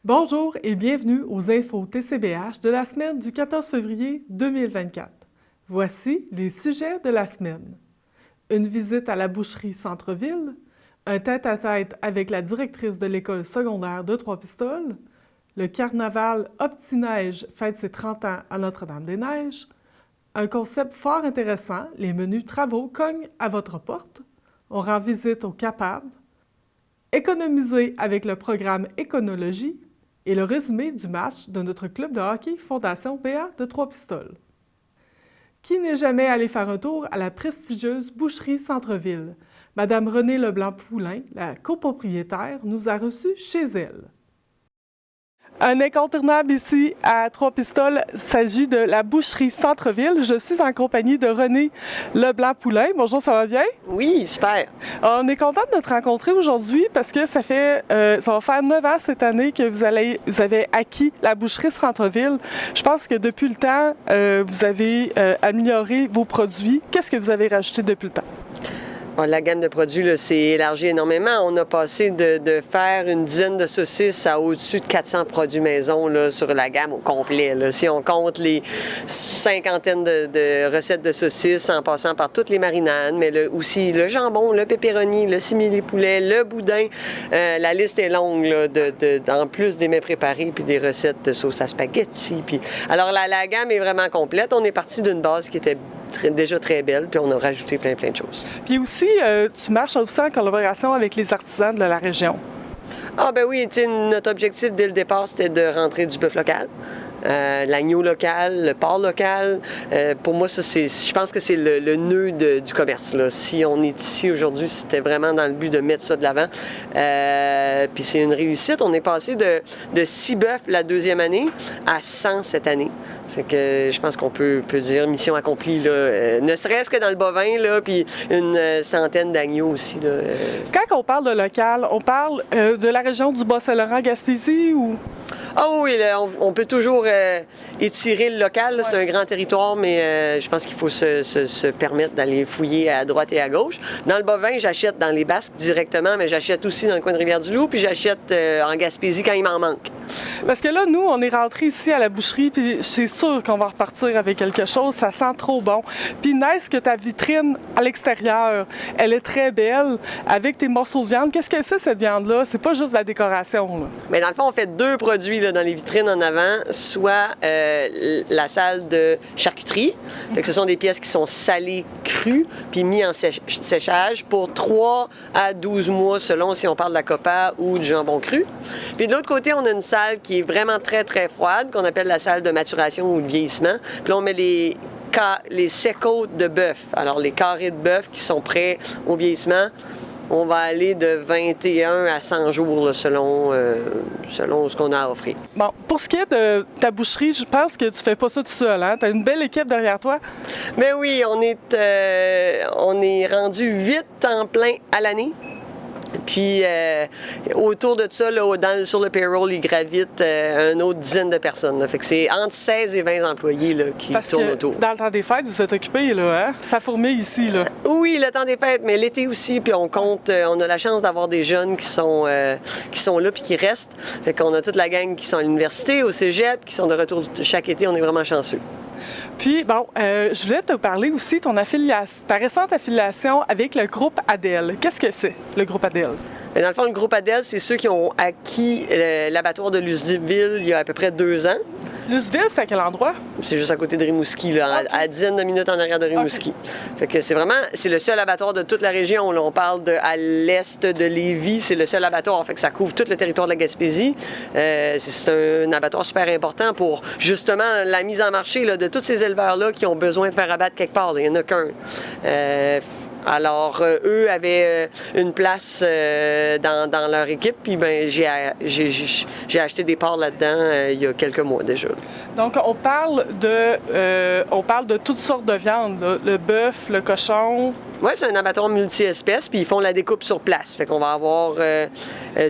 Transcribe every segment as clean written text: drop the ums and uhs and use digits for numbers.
Bonjour et bienvenue aux infos TCBH de la semaine du 14 février 2024. Voici les sujets de la semaine. Une visite à la boucherie Centre-Ville, un tête-à-tête avec la directrice de l'école secondaire de Trois-Pistoles, le carnaval Opti-Neige fête ses 30 ans à Notre-Dame-des-Neiges, un concept fort intéressant, les menus travaux cognent à votre porte, on rend visite au Capab, économiser avec le programme Éconologie, et le résumé du match de notre club de hockey Fondation BA de Trois-Pistoles. Qui n'est jamais allé faire un tour à la prestigieuse boucherie Centre-Ville? Madame Renée Leblanc-Poulain, la copropriétaire, nous a reçus chez elle. Un incontournable ici à Trois-Pistoles, il s'agit de la boucherie Centre-Ville. Je suis en compagnie de Renée Leblanc-Poulain. Bonjour, ça va bien? Oui, super. On est content de te rencontrer aujourd'hui parce que ça va faire 9 ans cette année que vous avez acquis la boucherie Centre-Ville. Je pense que depuis le temps, vous avez amélioré vos produits. Qu'est-ce que vous avez rajouté depuis le temps? La gamme de produits s'est élargie énormément. On a passé de faire une dizaine de saucisses à au-dessus de 400 produits maison là, sur la gamme au complet. Là. Si on compte les cinquantaines de recettes de saucisses en passant par toutes les marinades, mais aussi le jambon, le pepperoni, le simili-poulet, le boudin. La liste est longue là, en plus des mets préparés puis des recettes de sauce à spaghetti. Alors la gamme est vraiment complète. On est parti d'une base qui était déjà très belle, puis on a rajouté plein de choses. Puis aussi, tu marches aussi en collaboration avec les artisans de la région. Ah ben oui, notre objectif dès le départ, c'était de rentrer du bœuf local. L'agneau local, le porc local. Pour moi, ça, je pense que c'est le nœud du commerce. Là. Si on est ici aujourd'hui, c'était vraiment dans le but de mettre ça de l'avant. Puis c'est une réussite. On est passé de 6 bœufs la deuxième année à 100 cette année. Fait que je pense qu'on peut dire mission accomplie, là. Ne serait-ce que dans le bovin, là, puis une centaine d'agneaux aussi. Là. Quand on parle de local, on parle de la région du Bas-Saint-Laurent-Gaspésie ou... Ah oui, là, on peut toujours étirer le local. Là, c'est un grand territoire, mais je pense qu'il faut se permettre d'aller fouiller à droite et à gauche. Dans le bovin, j'achète dans les Basques directement, mais j'achète aussi dans le coin de Rivière-du-Loup, puis j'achète en Gaspésie quand il m'en manque. Parce que là, nous, on est rentrés ici à la boucherie, puis c'est sûr qu'on va repartir avec quelque chose. Ça sent trop bon. Puis nice que ta vitrine à l'extérieur, elle est très belle, avec tes morceaux de viande. Qu'est-ce que c'est, cette viande-là? C'est pas juste de la décoration, là. Mais dans le fond, on fait deux produits là, dans les vitrines en avant, soit la salle de charcuterie. Fait que ce sont des pièces qui sont salées crues, puis mis en séchage pour 3 à 12 mois, selon si on parle de la copa ou du jambon cru. Puis de l'autre côté, on a une salle qui est vraiment très, très froide, qu'on appelle la salle de maturation ou de vieillissement. Puis là, on met les sécos de bœuf. Alors, les carrés de bœuf qui sont prêts au vieillissement, on va aller de 21 à 100 jours là, selon ce qu'on a à offrir. Bon, pour ce qui est de ta boucherie, je pense que tu fais pas ça tout seul, hein? Tu as une belle équipe derrière toi. Mais oui, on est rendu 8 temps plein à l'année. Puis, autour de ça, là, sur le payroll, il gravite une autre dizaine de personnes. Là. Fait que c'est entre 16 et 20 employés là, qui tournent autour. Dans le temps des fêtes, vous êtes occupés, là, hein? Ça fourmille ici, là. Oui, le temps des fêtes, mais l'été aussi. Puis on a la chance d'avoir des jeunes qui sont là puis qui restent. Fait qu'on a toute la gang qui sont à l'université, au cégep, qui sont de retour chaque été. On est vraiment chanceux. Puis, bon, je voulais te parler aussi de ta récente affiliation avec le groupe Adèle. Qu'est-ce que c'est, le groupe Adèle? Dans le fond, le groupe Adèle, c'est ceux qui ont acquis l'abattoir de Luceville il y a à peu près 2 ans. Luceville, c'est à quel endroit? C'est juste à côté de Rimouski, là, à dizaines de minutes en arrière de Rimouski. Fait que c'est le seul abattoir de toute la région. Là, on parle à l'est de Lévis, c'est le seul abattoir. Fait que ça couvre tout le territoire de la Gaspésie. C'est un abattoir super important pour justement la mise en marché là, de tous ces éleveurs-là qui ont besoin de faire abattre quelque part. Là. Il n'y en a qu'un. Alors, eux avaient une place dans leur équipe, puis ben, j'ai acheté des parts là-dedans il y a quelques mois déjà. Donc, on parle de toutes sortes de viandes, là. Le bœuf, le cochon. Oui, c'est un abattoir multi-espèces, puis ils font la découpe sur place. Fait qu'on va avoir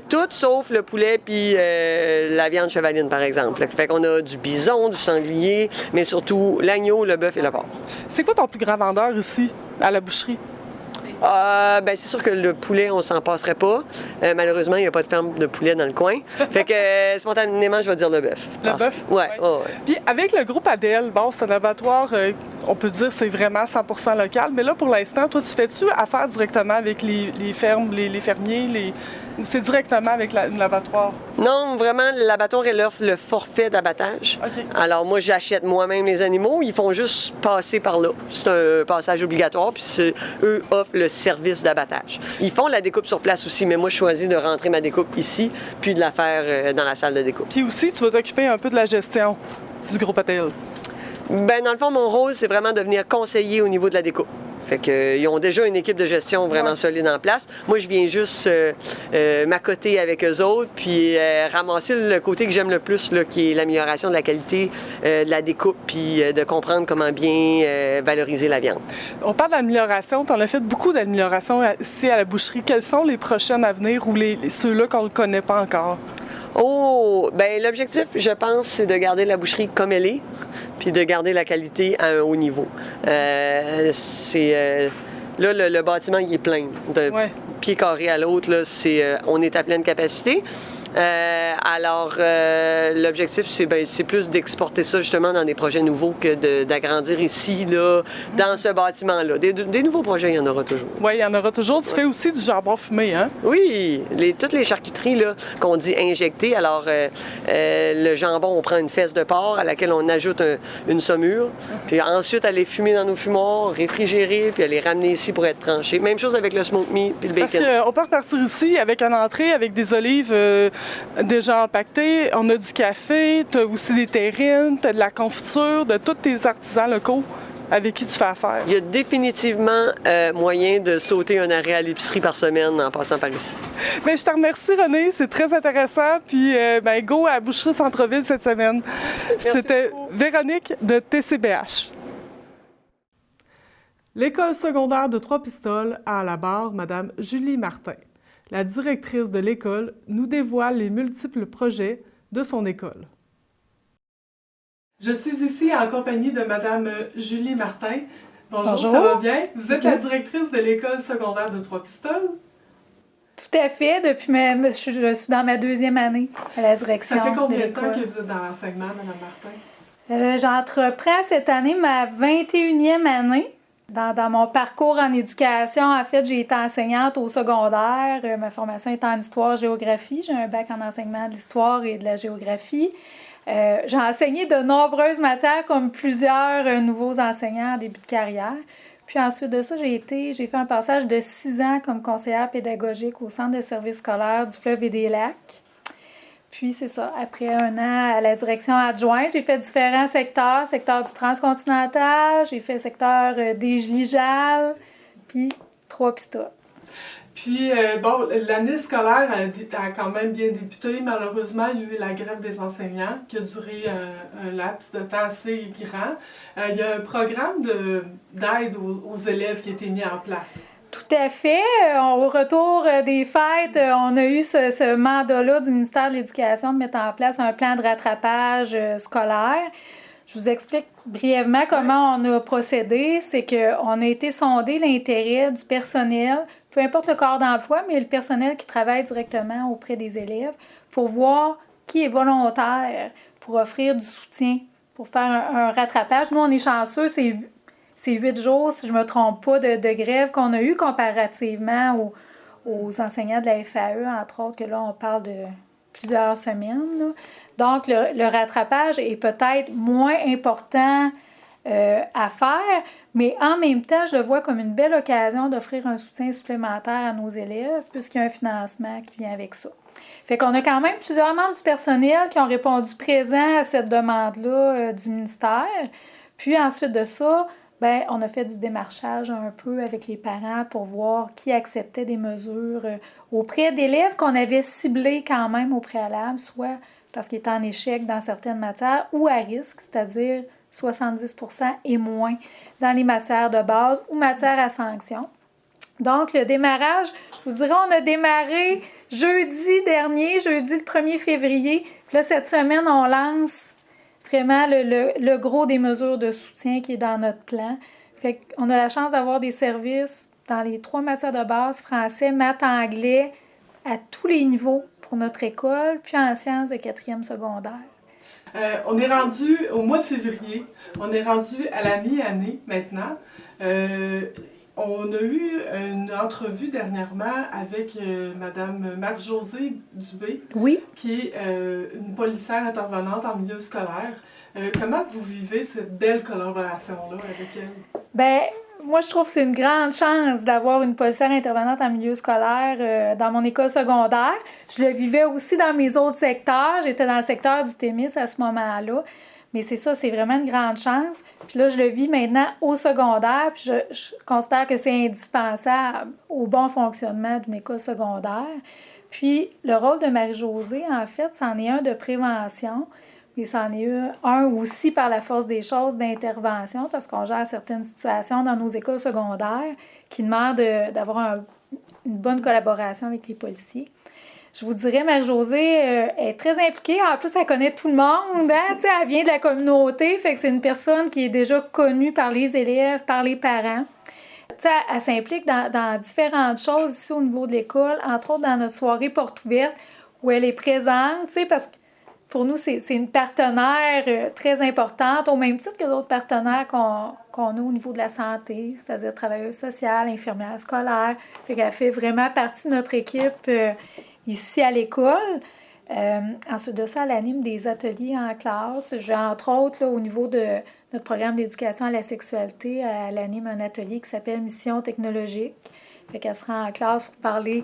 tout sauf le poulet puis la viande chevaline, par exemple. Fait qu'on a du bison, du sanglier, mais surtout l'agneau, le bœuf et le porc. C'est quoi ton plus grand vendeur ici, à la boucherie? C'est sûr que le poulet, on s'en passerait pas. Malheureusement, il n'y a pas de ferme de poulet dans le coin. Fait que spontanément, je vais dire le bœuf. Le bœuf? Ouais. Puis avec le groupe Adèle, bon, c'est un abattoir, on peut dire c'est vraiment 100% local, mais là, pour l'instant, toi, tu fais-tu affaire directement avec les fermes, les fermiers, ou c'est directement avec l'abattoir? Non, vraiment, l'abattoir, il offre le forfait d'abattage. OK. Alors, moi, j'achète moi-même les animaux. Ils font juste passer par là. C'est un passage obligatoire, puis eux offrent le service d'abattage. Ils font la découpe sur place aussi, mais moi, je choisis de rentrer ma découpe ici, puis de la faire dans la salle de découpe. Puis aussi, tu vas t'occuper un peu de la gestion du groupe Adèle. Dans le fond, mon rôle, c'est vraiment de venir conseiller au niveau de la découpe. Fait qu'ils ont déjà une équipe de gestion vraiment solide en place. Moi, je viens juste m'accoter avec eux autres, puis ramasser le côté que j'aime le plus, là, qui est l'amélioration de la qualité de la découpe, puis de comprendre comment bien valoriser la viande. On parle d'amélioration. Tu en as fait beaucoup d'améliorations ici à la boucherie. Quelles sont les prochaines à venir ou ceux-là qu'on ne connaît pas encore? L'objectif, je pense, c'est de garder la boucherie comme elle est, puis de garder la qualité à un haut niveau. Là, le bâtiment, il est plein. D'un pied carré à l'autre, là, on est à pleine capacité. L'objectif, c'est plus d'exporter ça justement dans des projets nouveaux que d'agrandir ici, là, dans ce bâtiment-là. Des nouveaux projets, il y en aura toujours. Oui, il y en aura toujours. Tu fais aussi du jambon fumé, hein? Oui, toutes les charcuteries là, qu'on dit injectées. Alors, le jambon, on prend une fesse de porc à laquelle on ajoute une saumure, puis ensuite, elle est fumée dans nos fumoirs, réfrigérée, puis elle est ramenée ici pour être tranchée. Même chose avec le smoked meat puis le bacon. Parce qu'on peut repartir ici avec une entrée, avec des olives déjà empaquetées. On a du café, tu as aussi des terrines, tu as de la confiture, de tous tes artisans locaux avec qui tu fais affaire. Il y a définitivement moyen de sauter un arrêt à l'épicerie par semaine en passant par ici. Bien, je te remercie, René. C'est très intéressant. Puis, go à Boucherie Centre-Ville cette semaine. C'était Véronique de TCBH. L'école secondaire de Trois-Pistoles a à la barre Mme Julie Martin. La directrice de l'école nous dévoile les multiples projets de son école. Je suis ici en compagnie de Mme Julie Martin. Bonjour, ça va bien? Vous êtes la directrice de l'école secondaire de Trois-Pistoles? Tout à fait. Je suis dans ma 2e année à la direction de l'école. Ça fait combien de temps que vous êtes dans l'enseignement, Mme Martin? J'entreprends cette année ma 21e année. Dans mon parcours en éducation, en fait, j'ai été enseignante au secondaire. Ma formation est en histoire-géographie. J'ai un bac en enseignement de l'histoire et de la géographie. J'ai enseigné de nombreuses matières comme plusieurs nouveaux enseignants en début de carrière. Puis ensuite de ça, j'ai fait un passage de 6 ans comme conseillère pédagogique au Centre de services scolaires du Fleuve et des Lacs. Puis c'est ça, après 1 an à la direction adjointe, j'ai fait différents secteur du transcontinental, j'ai fait secteur des Gligales, puis Trois-Pistoles. Puis, l'année scolaire a quand même bien débuté. Malheureusement, il y a eu la grève des enseignants qui a duré un laps de temps assez grand. Il y a un programme d'aide aux élèves qui a été mis en place. Tout à fait. Au retour des fêtes, on a eu ce mandat-là du ministère de l'Éducation de mettre en place un plan de rattrapage scolaire. Je vous explique brièvement comment on a procédé. C'est qu'on a été sonder l'intérêt du personnel, peu importe le corps d'emploi, mais le personnel qui travaille directement auprès des élèves, pour voir qui est volontaire pour offrir du soutien, pour faire un rattrapage. Nous, on est chanceux, c'est 8 jours, si je ne me trompe pas, de grève qu'on a eu comparativement aux enseignants de la FAE, entre autres, que là, on parle de plusieurs semaines, là. Donc, le rattrapage est peut-être moins important à faire, mais en même temps, je le vois comme une belle occasion d'offrir un soutien supplémentaire à nos élèves, puisqu'il y a un financement qui vient avec ça. Fait qu'on a quand même plusieurs membres du personnel qui ont répondu présent à cette demande-là du ministère. Puis ensuite de ça, on a fait du démarchage un peu avec les parents pour voir qui acceptait des mesures auprès d'élèves qu'on avait ciblés quand même au préalable, soit parce qu'ils étaient en échec dans certaines matières ou à risque, c'est-à-dire 70% et moins dans les matières de base ou matières à sanction. Donc, le démarrage, je vous dirais, on a démarré jeudi dernier, jeudi le 1er février. Puis là, cette semaine, on lance vraiment le gros des mesures de soutien qui est dans notre plan. Fait qu'on a la chance d'avoir des services dans les 3 matières de base, français, maths, anglais, à tous les niveaux pour notre école, puis en sciences de 4e secondaire. On est rendu au mois de février, on est rendu à la mi-année maintenant. On a eu une entrevue dernièrement avec Madame Marc-Josée Dubé, Oui. qui est une policière intervenante en milieu scolaire. Comment vous vivez cette belle collaboration-là avec elle? Bien, moi, je trouve que c'est une grande chance d'avoir une policière intervenante en milieu scolaire dans mon école secondaire. Je le vivais aussi dans mes autres secteurs. J'étais dans le secteur du Témis à ce moment-là. Mais c'est ça, c'est vraiment une grande chance. Puis là, je le vis maintenant au secondaire. Puis je considère que c'est indispensable au bon fonctionnement d'une école secondaire. Puis le rôle de Marie-Josée, en fait, c'en est un de prévention. Mais c'en est un aussi par la force des choses d'intervention, parce qu'on gère certaines situations dans nos écoles secondaires qui demandent d'avoir une bonne collaboration avec les policiers. Je vous dirais, Marie-Josée est très impliquée. En plus, elle connaît tout le monde. Hein? Elle vient de la communauté, fait que c'est une personne qui est déjà connue par les élèves, par les parents. Elle s'implique dans différentes choses ici au niveau de l'école, entre autres dans notre soirée porte ouverte, où elle est présente, parce que pour nous, c'est une partenaire très importante, au même titre que d'autres partenaires qu'on a au niveau de la santé, c'est-à-dire travailleuse sociale, infirmière scolaire. Fait qu'elle fait vraiment partie de notre équipe ici à l'école. Ensuite de ça, elle anime des ateliers en classe. Entre autres, là, au niveau de notre programme d'éducation à la sexualité, elle anime un atelier qui s'appelle Mission technologique. Fait qu'elle sera en classe pour parler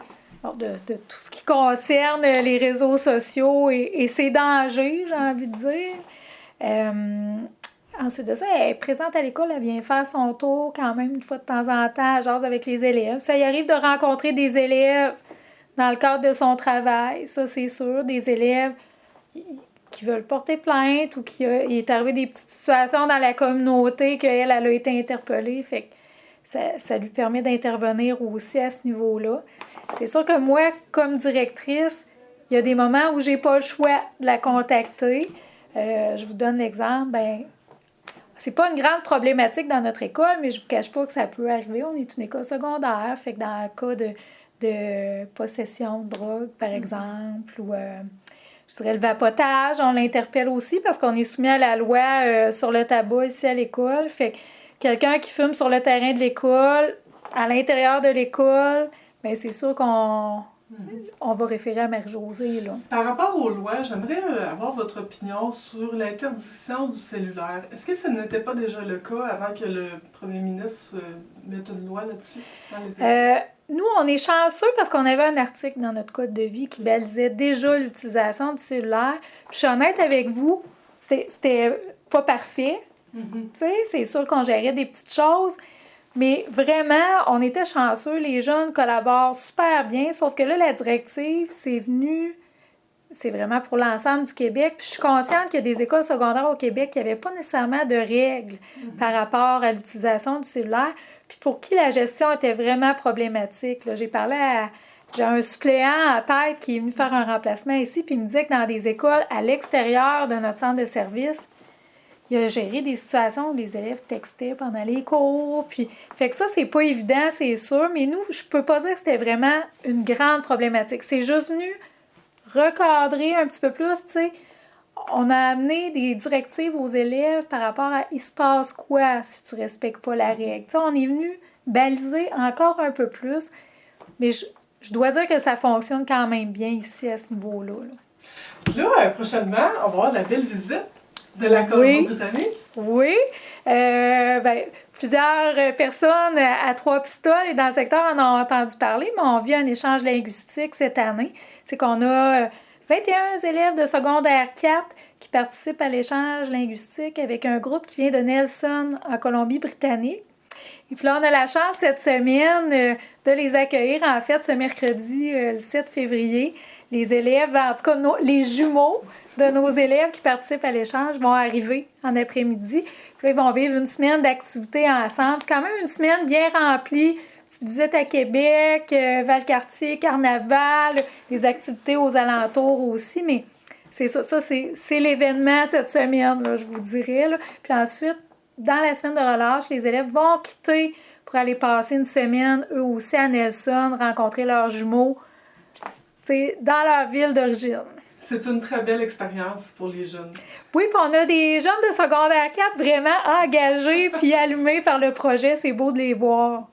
de tout ce qui concerne les réseaux sociaux et ses dangers, j'ai envie de dire. Ensuite de ça, elle est présente à l'école, elle vient faire son tour quand même une fois de temps en temps, elle jase avec les élèves. Ça y arrive de rencontrer des élèves dans le cadre de son travail, ça c'est sûr, des élèves qui veulent porter plainte ou il est arrivé des petites situations dans la communauté qu'elle a été interpellée, fait que ça lui permet d'intervenir aussi à ce niveau-là. C'est sûr que moi, comme directrice, il y a des moments où j'ai pas le choix de la contacter. Je vous donne l'exemple, c'est pas une grande problématique dans notre école, mais je vous cache pas que ça peut arriver. On est une école secondaire, fait que dans le cas de possession de drogue, par exemple, ou je dirais le vapotage, on l'interpelle aussi parce qu'on est soumis à la loi sur le tabac ici à l'école. Fait que quelqu'un qui fume sur le terrain de l'école, à l'intérieur de l'école, bien, c'est sûr qu'on va référer à Marie-Josée, là. Par rapport aux lois, j'aimerais avoir votre opinion sur l'interdiction du cellulaire. Est-ce que ce n'était pas déjà le cas avant que le premier ministre mette une loi là-dessus dans les écoles? Nous, on est chanceux parce qu'on avait un article dans notre code de vie qui balisait déjà l'utilisation du cellulaire. Puis je suis honnête avec vous, c'était pas parfait. Tu sais, c'est sûr qu'on gérait des petites choses, mais vraiment, on était chanceux. Les jeunes collaborent super bien, sauf que là, la directive, c'est vraiment pour l'ensemble du Québec. Puis je suis consciente qu'il y a des écoles secondaires au Québec qui n'avaient pas nécessairement de règles par rapport à l'utilisation du cellulaire, puis pour qui la gestion était vraiment problématique. Là, j'ai un suppléant en tête qui est venu faire un remplacement ici, puis il me disait que dans des écoles à l'extérieur de notre centre de service, il a géré des situations où les élèves textaient pendant les cours. Puis, fait que ça, c'est pas évident, c'est sûr. Mais nous, je peux pas dire que c'était vraiment une grande problématique. C'est juste venu recadrer un petit peu plus, tu sais. On a amené des directives aux élèves par rapport à « il se passe quoi si tu respectes pas la règle ». Tu sais, on est venu baliser encore un peu plus. Mais je dois dire que ça fonctionne quand même bien ici à ce niveau-là. Puis là, prochainement, on va avoir de la belle visite de la Colombie-Britannique. Oui. Plusieurs personnes à Trois-Pistoles et dans le secteur en ont entendu parler, mais on vit un échange linguistique cette année. C'est qu'on a 21 élèves de secondaire 4 qui participent à l'échange linguistique avec un groupe qui vient de Nelson, en Colombie-Britannique. Et puis là, on a la chance cette semaine de les accueillir, en fait, ce mercredi, le 7 février. Les élèves, en tout cas, les jumeaux de nos élèves qui participent à l'échange vont arriver en après-midi. Puis là, ils vont vivre une semaine d'activités ensemble. C'est quand même une semaine bien remplie. Petite visite à Québec, Valcartier, Carnaval, des activités aux alentours aussi. Mais c'est ça c'est l'événement cette semaine, là, je vous dirais. Là. Puis ensuite, dans la semaine de relâche, les élèves vont quitter pour aller passer une semaine, eux aussi, à Nelson, rencontrer leurs jumeaux, dans leur ville d'origine. C'est une très belle expérience pour les jeunes. Oui, puis on a des jeunes de secondaire 4 vraiment engagés puis allumés par le projet. C'est beau de les voir.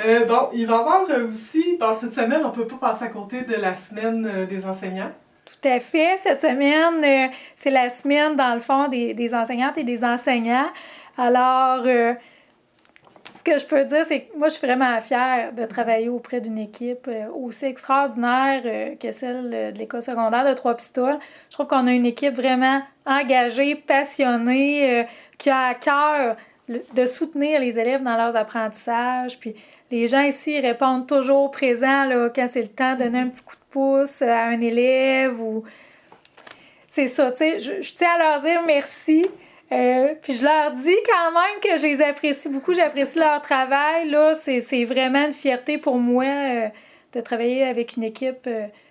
Il va y avoir aussi, cette semaine, on ne peut pas passer à côté de la semaine des enseignants. Tout à fait. Cette semaine, c'est la semaine, dans le fond, des enseignantes et des enseignants. Alors, ce que je peux dire, c'est que moi, je suis vraiment fière de travailler auprès d'une équipe aussi extraordinaire que celle de l'École secondaire de Trois-Pistoles. Je trouve qu'on a une équipe vraiment engagée, passionnée, qui a à cœur de soutenir les élèves dans leurs apprentissages. Puis les gens ici répondent toujours présents là, quand c'est le temps de donner un petit coup de pouce à un élève. Ou... C'est ça, tu sais, je tiens à leur dire merci. Puis je leur dis quand même que je les apprécie beaucoup, j'apprécie leur travail. Là, c'est vraiment une fierté pour moi de travailler avec une équipe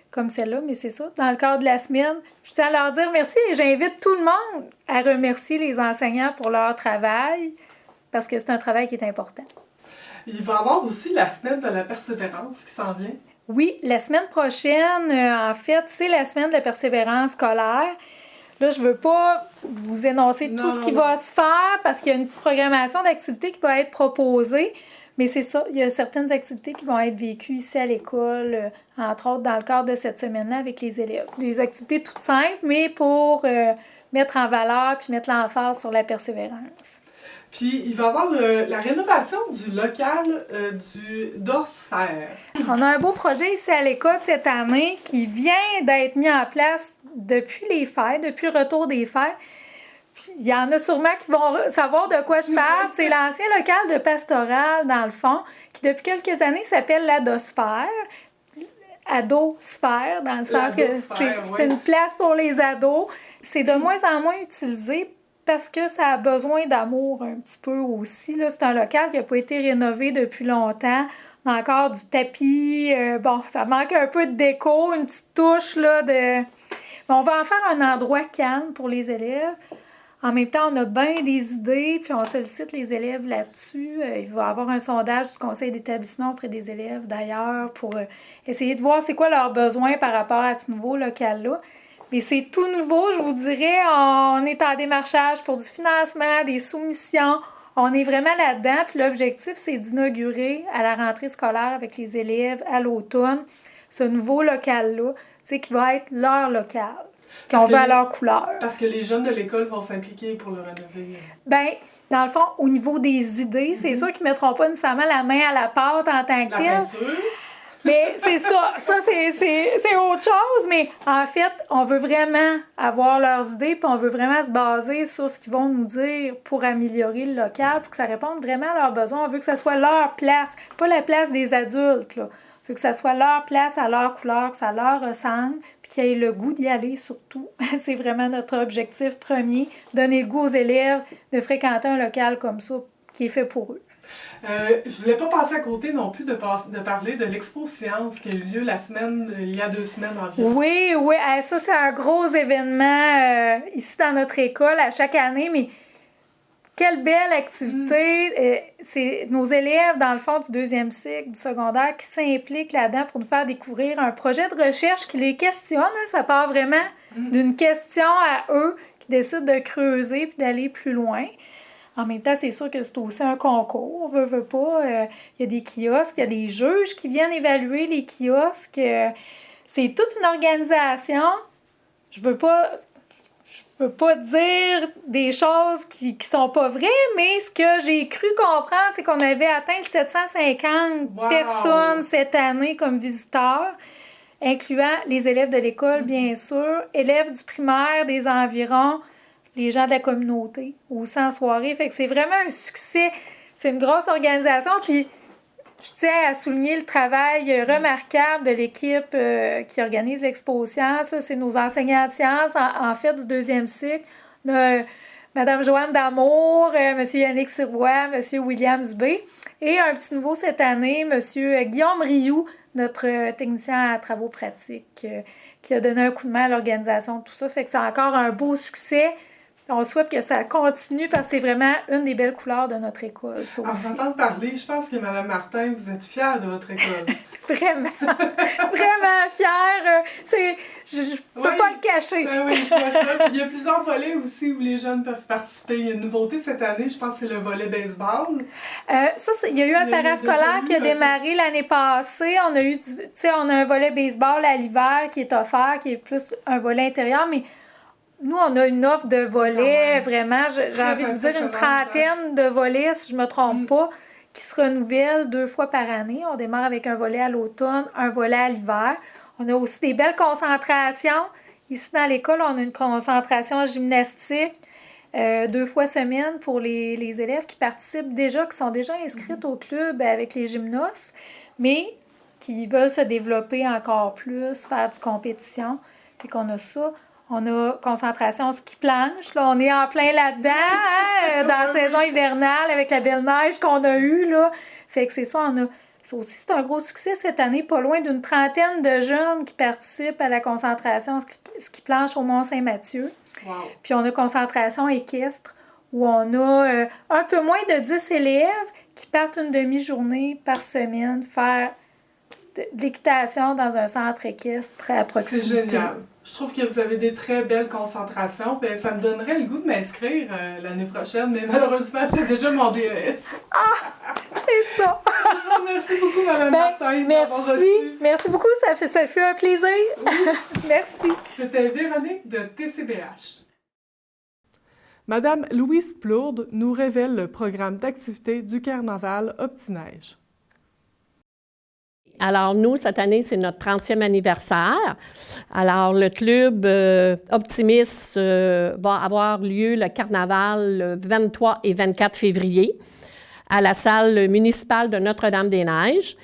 comme celle-là, mais c'est ça, dans le cadre de la semaine. Je tiens à leur dire merci et j'invite tout le monde à remercier les enseignants pour leur travail, parce que c'est un travail qui est important. Il va y avoir aussi la semaine de la persévérance qui s'en vient. Oui, la semaine prochaine, en fait, c'est la semaine de la persévérance scolaire. Là, je ne veux pas vous énoncer tout ce qui va se faire parce qu'il y a une petite programmation d'activités qui va être proposée. Mais c'est ça, il y a certaines activités qui vont être vécues ici à l'école, entre autres dans le cadre de cette semaine-là avec les élèves. Des activités toutes simples, mais pour mettre en valeur puis mettre l'emphase sur la persévérance. Puis, il va y avoir la rénovation du local du Dorsaire. On a un beau projet ici à l'école cette année qui vient d'être mis en place depuis les fêtes, depuis le retour des fêtes. Puis, il y en a sûrement qui vont savoir de quoi je parle. C'est l'ancien local de pastoral, dans le fond, qui depuis quelques années s'appelle l'Adosphère. Adosphère, dans le sens que c'est une place pour les ados. C'est de moins en moins utilisé parce que ça a besoin d'amour un petit peu aussi. Là, c'est un local qui n'a pas été rénové depuis longtemps. On a encore du tapis. Ça manque un peu de déco, une petite touche là, de... Mais on va en faire un endroit calme pour les élèves. En même temps, on a bien des idées, puis on sollicite les élèves là-dessus. Il va y avoir un sondage du conseil d'établissement auprès des élèves, d'ailleurs, pour essayer de voir c'est quoi leurs besoins par rapport à ce nouveau local-là. Mais c'est tout nouveau, je vous dirais. On est en démarchage pour du financement, des soumissions. On est vraiment là-dedans. Puis l'objectif, c'est d'inaugurer à la rentrée scolaire avec les élèves à l'automne ce nouveau local-là, qui va être leur local, qu'on veut à leur couleur. Parce que les jeunes de l'école vont s'impliquer pour le rénover. Bien, dans le fond, au niveau des idées, c'est sûr qu'ils ne mettront pas nécessairement la main à la pâte en tant que tel. La peinture. Mais c'est ça. Ça, c'est autre chose. Mais en fait, on veut vraiment avoir leurs idées puis on veut vraiment se baser sur ce qu'ils vont nous dire pour améliorer le local, pour que ça réponde vraiment à leurs besoins. On veut que ça soit leur place, pas la place des adultes, là. On veut que ça soit leur place à leur couleur, que ça leur ressemble, puis qu'ils aient le goût d'y aller surtout. C'est vraiment notre objectif premier, donner le goût aux élèves de fréquenter un local comme ça qui est fait pour eux. Je voulais pas passer à côté non plus de parler de l'Expo Science qui a eu lieu il y a 2 semaines environ. Oui, ça c'est un gros événement ici dans notre école à chaque année, mais quelle belle activité! C'est nos élèves, dans le fond, du 2e cycle, du secondaire, qui s'impliquent là-dedans pour nous faire découvrir un projet de recherche qui les questionne. Ça part vraiment d'une question à eux qui décident de creuser puis d'aller plus loin. En même temps, c'est sûr que c'est aussi un concours. On veut pas. Il y a des kiosques, il y a des juges qui viennent évaluer les kiosques. C'est toute une organisation. Je veux pas dire des choses qui sont pas vraies, mais ce que j'ai cru comprendre, c'est qu'on avait atteint 750 personnes cette année comme visiteurs, incluant les élèves de l'école, bien sûr, élèves du primaire, des environs, les gens de la communauté, aussi en soirée. Fait que c'est vraiment un succès. C'est une grosse organisation. Puis, je tiens à souligner le travail remarquable de l'équipe qui organise l'Expo Science. Ça, c'est nos enseignants de sciences, en fait, du 2e cycle. On a Mme Joanne Damour, M. Yannick Sirois, M. William Dubé. Et un petit nouveau cette année, M. Guillaume Rioux, notre technicien à travaux pratiques, qui a donné un coup de main à l'organisation de tout ça. Fait que c'est encore un beau succès. on souhaite que ça continue parce que c'est vraiment une des belles couleurs de notre école, ça En aussi. s'entendant parler, je pense que Mme Martin, vous êtes fière de votre école. Vraiment, vraiment fière. Je peux Oui. pas le cacher. Ben oui, je vois ça. Puis il y a plusieurs volets aussi où les jeunes peuvent participer. Il y a une nouveauté cette année, je pense que c'est le volet baseball. Il y a eu un Il y a parascolaire déjà qui a eu, démarré l'année passée. On a eu, on a un volet baseball à l'hiver qui est offert, qui est plus un volet intérieur, mais nous, on a une offre de volets, vraiment, j'ai envie de vous dire une trentaine de volets, si je ne me trompe pas, qui se renouvellent 2 fois par année. On démarre avec un volet à l'automne, un volet à l'hiver. On a aussi des belles concentrations. Ici, dans l'école, on a une concentration gymnastique 2 fois semaine pour les élèves qui participent déjà, qui sont déjà inscrites au club avec les gymnos, mais qui veulent se développer encore plus, faire du compétition. Puis qu'on a ça. On a concentration ski planche. Là, on est en plein là-dedans, hein, dans la saison hivernale, avec la belle neige qu'on a eue. Là. Fait que c'est ça, ça aussi, c'est un gros succès cette année. Pas loin d'une trentaine de jeunes qui participent à la concentration ski planche au Mont-Saint-Mathieu. Wow. Puis on a concentration équestre, où on a un peu moins de 10 élèves qui partent une demi-journée par semaine faire de l'équitation dans un centre équestre à proximité. C'est génial. Je trouve que vous avez des très belles concentrations. Puis ça me donnerait le goût de m'inscrire l'année prochaine, mais malheureusement, j'ai déjà mon DES. Ah! C'est ça! Je vous remercie beaucoup, Mme Martin, de m'avoir reçu. Merci beaucoup, ça fait un plaisir. Oui. Merci. C'était Véronique de TCBH. Madame Louise Plourde nous révèle le programme d'activité du carnaval Opti-Neige. Alors, nous, cette année, c'est notre 30e anniversaire. Alors, le club Optimis va avoir lieu le carnaval le 23 et 24 février à la salle municipale de Notre-Dame-des-Neiges.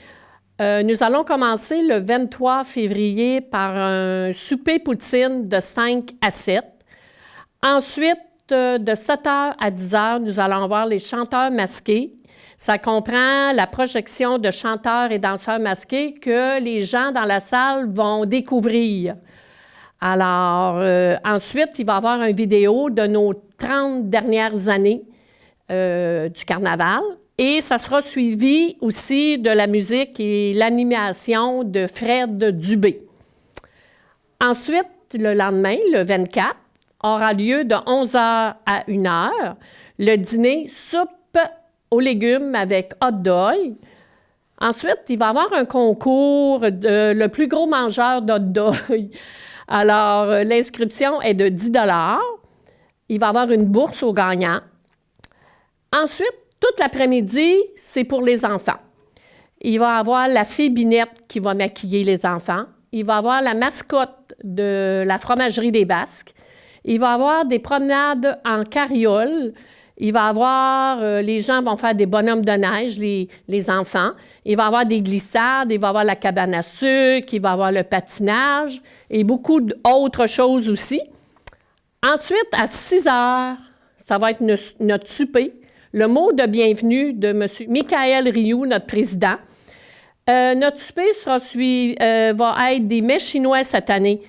Nous allons commencer le 23 février par un souper poutine de 5 à 7. Ensuite, de 7h à 10h, nous allons avoir les chanteurs masqués. Ça comprend la projection de chanteurs et danseurs masqués que les gens dans la salle vont découvrir. Alors, ensuite, il va y avoir une vidéo de nos 30 dernières années du carnaval. Et ça sera suivi aussi de la musique et l'animation de Fred Dubé. Ensuite, le lendemain, le 24, aura lieu de 11h à 1h. Le dîner soupe aux légumes avec hot dog. Ensuite, il va y avoir un concours de le plus gros mangeur d'hot dog. Alors, l'inscription est de 10 $. Il va y avoir une bourse aux gagnants. Ensuite, toute l'après-midi, c'est pour les enfants. Il va y avoir la fée Binette qui va maquiller les enfants. Il va y avoir la mascotte de la fromagerie des Basques. Il va y avoir des promenades en carriole. Il va y avoir, les gens vont faire des bonhommes de neige, les enfants. Il va y avoir des glissades, il va y avoir la cabane à sucre, il va y avoir le patinage et beaucoup d'autres choses aussi. Ensuite, à 6h, ça va être notre souper. Le mot de bienvenue de M. Michael Rioux, notre président. Notre souper va être des mets chinois cette année.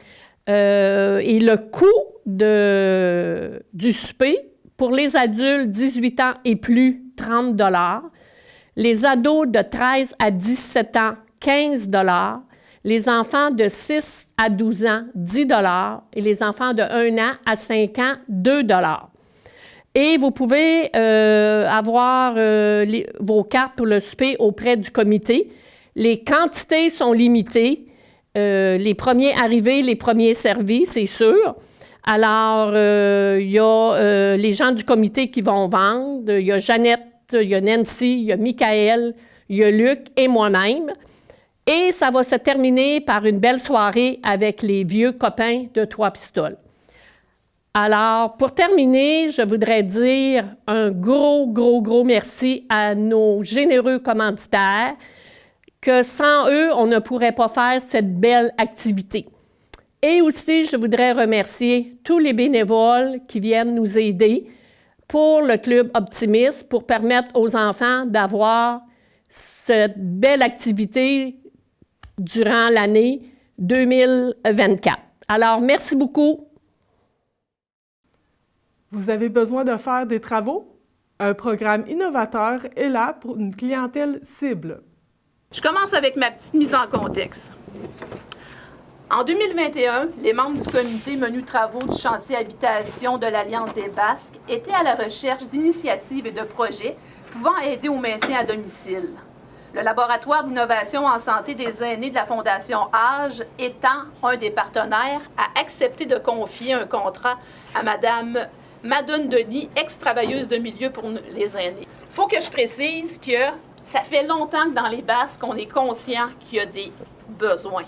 Et le coût du souper, pour les adultes 18 ans et plus, 30 $. Les ados de 13 à 17 ans, 15 $. Les enfants de 6 à 12 ans, 10 $. Et les enfants de 1 an à 5 ans, 2 $. Et vous pouvez avoir vos cartes pour le souper auprès du comité. Les quantités sont limitées. Les premiers arrivés, les premiers servis, c'est sûr. Alors, il y a les gens du comité qui vont vendre. Il y a Jeannette, il y a Nancy, il y a Michael, il y a Luc et moi-même. Et ça va se terminer par une belle soirée avec les vieux copains de Trois-Pistoles. Alors, pour terminer, je voudrais dire un gros merci à nos généreux commanditaires, que sans eux, on ne pourrait pas faire cette belle activité. Et aussi, je voudrais remercier tous les bénévoles qui viennent nous aider pour le Club Optimiste, pour permettre aux enfants d'avoir cette belle activité durant l'année 2024. Alors, merci beaucoup. Vous avez besoin de faire des travaux? Un programme innovateur est là pour une clientèle cible. Je commence avec ma petite mise en contexte. En 2021, les membres du comité Menus travaux du chantier habitation de l'Alliance des Basques étaient à la recherche d'initiatives et de projets pouvant aider au maintien à domicile. Le laboratoire d'innovation en santé des aînés de la Fondation Âge étant un des partenaires, a accepté de confier un contrat à Mme Madone Denis, ex-travailleuse de milieu pour les aînés. Il faut que je précise que ça fait longtemps que dans les Basques, on est conscient qu'il y a des besoins.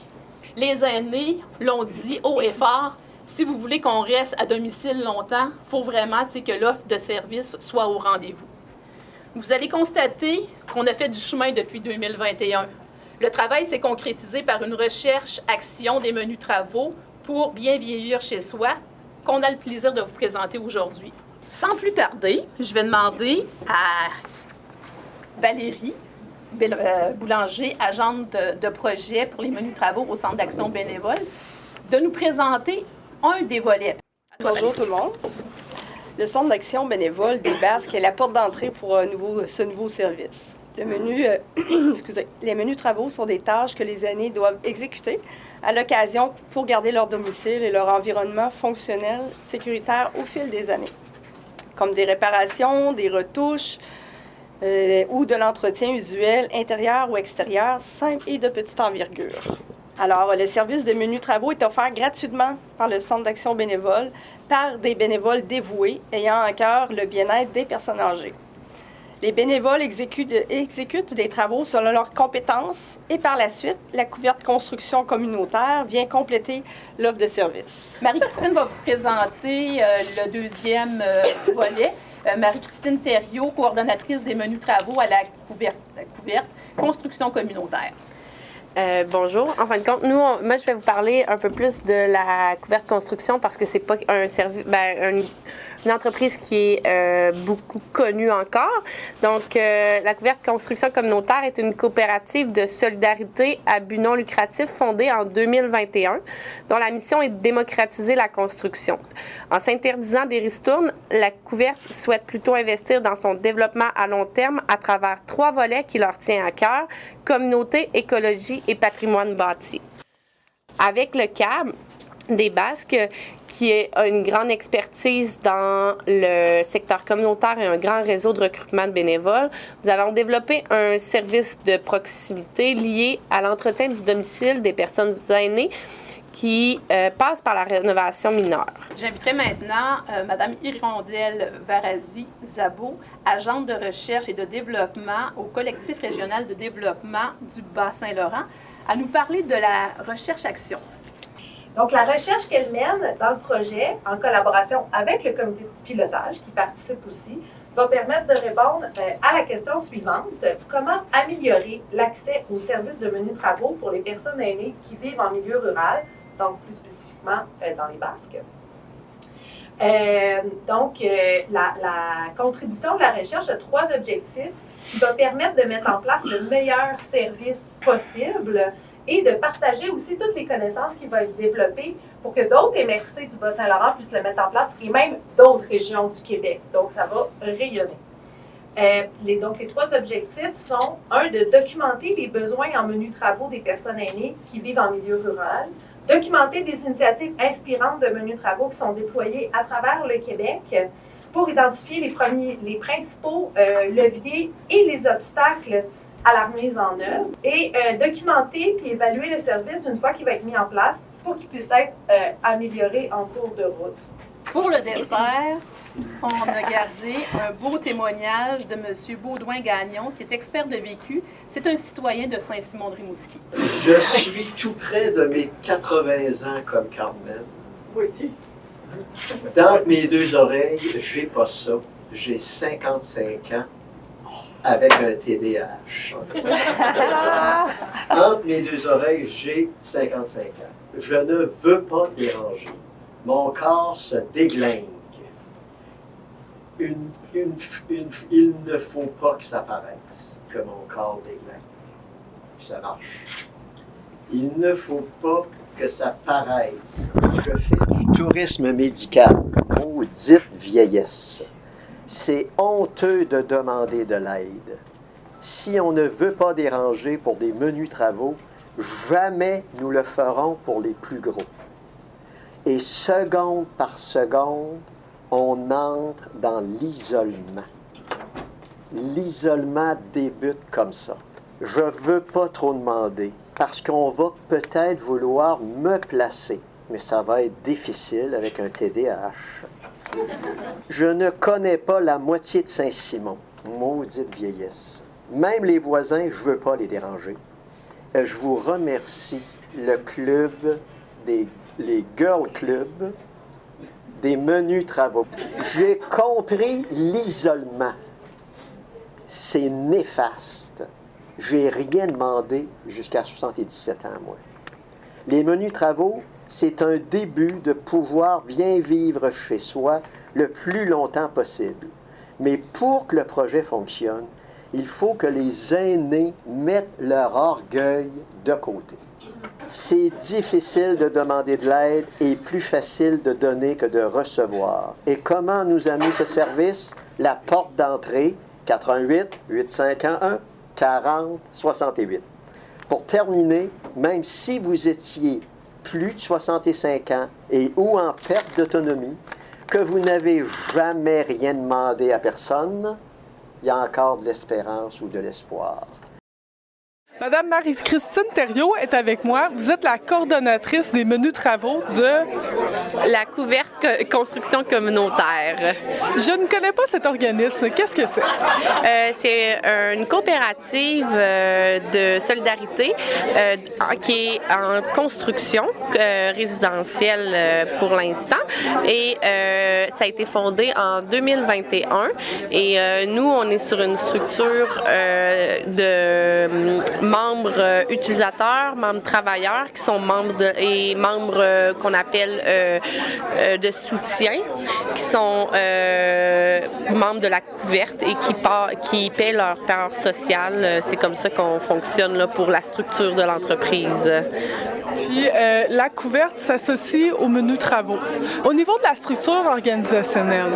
Les aînés l'ont dit haut et fort, si vous voulez qu'on reste à domicile longtemps, il faut vraiment que l'offre de service soit au rendez-vous. Vous allez constater qu'on a fait du chemin depuis 2021. Le travail s'est concrétisé par une recherche-action des menus travaux pour bien vieillir chez soi, qu'on a le plaisir de vous présenter aujourd'hui. Sans plus tarder, je vais demander à Valérie Boulanger, agente de projet pour les menus travaux au Centre d'action bénévole, de nous présenter un des volets. Bonjour tout le monde. Le Centre d'action bénévole des Basques est la porte d'entrée pour ce nouveau service. Les menus travaux sont des tâches que les aînés doivent exécuter à l'occasion pour garder leur domicile et leur environnement fonctionnel, sécuritaire au fil des années, comme des réparations, des retouches, ou de l'entretien usuel intérieur ou extérieur, simple et de petite envergure. Alors, le service de menus travaux est offert gratuitement par le Centre d'action bénévole par des bénévoles dévoués ayant à cœur le bien-être des personnes âgées. Les bénévoles exécutent des travaux selon leurs compétences et par la suite, la couverte construction communautaire vient compléter l'offre de service. Marie-Christine va vous présenter le deuxième volet. Marie-Christine Thériault, coordonnatrice des menus travaux à la couverte construction communautaire. Bonjour. En fin de compte, moi, je vais vous parler un peu plus de la couverte construction parce que c'est pas un service, une entreprise qui est beaucoup connue encore. Donc, la couverte construction communautaire est une coopérative de solidarité à but non lucratif fondée en 2021, dont la mission est de démocratiser la construction. En s'interdisant des ristournes, la couverte souhaite plutôt investir dans son développement à long terme à travers 3 volets qui leur tiennent à cœur: communauté, écologie et patrimoine bâti. Avec le CAB des Basques, qui a une grande expertise dans le secteur communautaire et un grand réseau de recrutement de bénévoles, nous avons développé un service de proximité lié à l'entretien du domicile des personnes aînées qui passe par la rénovation mineure. J'inviterai maintenant Mme Hirondelle Varazzi-Zabo, agente de recherche et de développement au collectif régional de développement du Bas-Saint-Laurent, à nous parler de la recherche-action. Donc, la recherche qu'elle mène dans le projet, en collaboration avec le comité de pilotage qui participe aussi, va permettre de répondre à la question suivante: comment améliorer l'accès aux services de menus travaux pour les personnes aînées qui vivent en milieu rural, donc plus spécifiquement dans les Basques. La contribution de la recherche a 3 objectifs qui va permettre de mettre en place le meilleur service possible et de partager aussi toutes les connaissances qui vont être développées pour que d'autres MRC du Bas-Saint-Laurent puissent le mettre en place et même d'autres régions du Québec. Donc, ça va rayonner. Les 3 objectifs sont, 1, de documenter les besoins en menus travaux des personnes aînées qui vivent en milieu rural, documenter des initiatives inspirantes de menus travaux qui sont déployées à travers le Québec pour identifier les principaux leviers et les obstacles à la remise en œuvre, et documenter puis évaluer le service une fois qu'il va être mis en place pour qu'il puisse être amélioré en cours de route. Pour le dessert, on a gardé un beau témoignage de M. Baudouin-Gagnon, qui est expert de vécu. C'est un citoyen de Saint-Simon-de-Rimouski. Je suis tout près de mes 80 ans comme Carmen. Moi aussi. Dans mes 2 oreilles, j'ai pas ça. J'ai 55 ans avec un TDAH. Entre mes 2 oreilles, j'ai 55 ans. Je ne veux pas déranger. Mon corps se déglingue. Il ne faut pas que ça paraisse que mon corps déglingue. Ça marche. Il ne faut pas que ça paraisse. Je fais du tourisme médical. maudite vieillesse. C'est honteux de demander de l'aide. Si on ne veut pas déranger pour des menus travaux, jamais nous le ferons pour les plus gros. Et seconde par seconde, on entre dans l'isolement. L'isolement débute comme ça. Je ne veux pas trop demander, parce qu'on va peut-être vouloir me placer, mais ça va être difficile avec un TDAH. Je ne connais pas la moitié de Saint-Simon. Maudite vieillesse. Même les voisins, je ne veux pas les déranger. Je vous remercie, le club, les Girl Club, des menus travaux. J'ai compris l'isolement. C'est néfaste. J'ai rien demandé jusqu'à 77 ans, moi. Les menus travaux, c'est un début de pouvoir bien vivre chez soi le plus longtemps possible. Mais pour que le projet fonctionne, il faut que les aînés mettent leur orgueil de côté. C'est difficile de demander de l'aide et plus facile de donner que de recevoir. Et comment nous amener ce service? La porte d'entrée, 88 851 40 68. Pour terminer, même si vous étiez plus de 65 ans et ou en perte d'autonomie, que vous n'avez jamais rien demandé à personne, il y a encore de l'espérance ou de l'espoir. Madame Marie-Christine Thériault est avec moi. Vous êtes la coordonnatrice des menus travaux de La couverte construction communautaire. Je ne connais pas cet organisme. Qu'est-ce que c'est? C'est une coopérative de solidarité qui est en construction résidentielle pour l'instant. Et ça a été fondé en 2021. Et nous, on est sur une structure de membres utilisateurs, membres travailleurs qui sont membres et membres qu'on appelle de soutien, qui sont membres de la couverte et qui paient leur part sociale. C'est comme ça qu'on fonctionne là, pour la structure de l'entreprise. Puis la couverte s'associe aux menus travaux. Au niveau de la structure organisationnelle,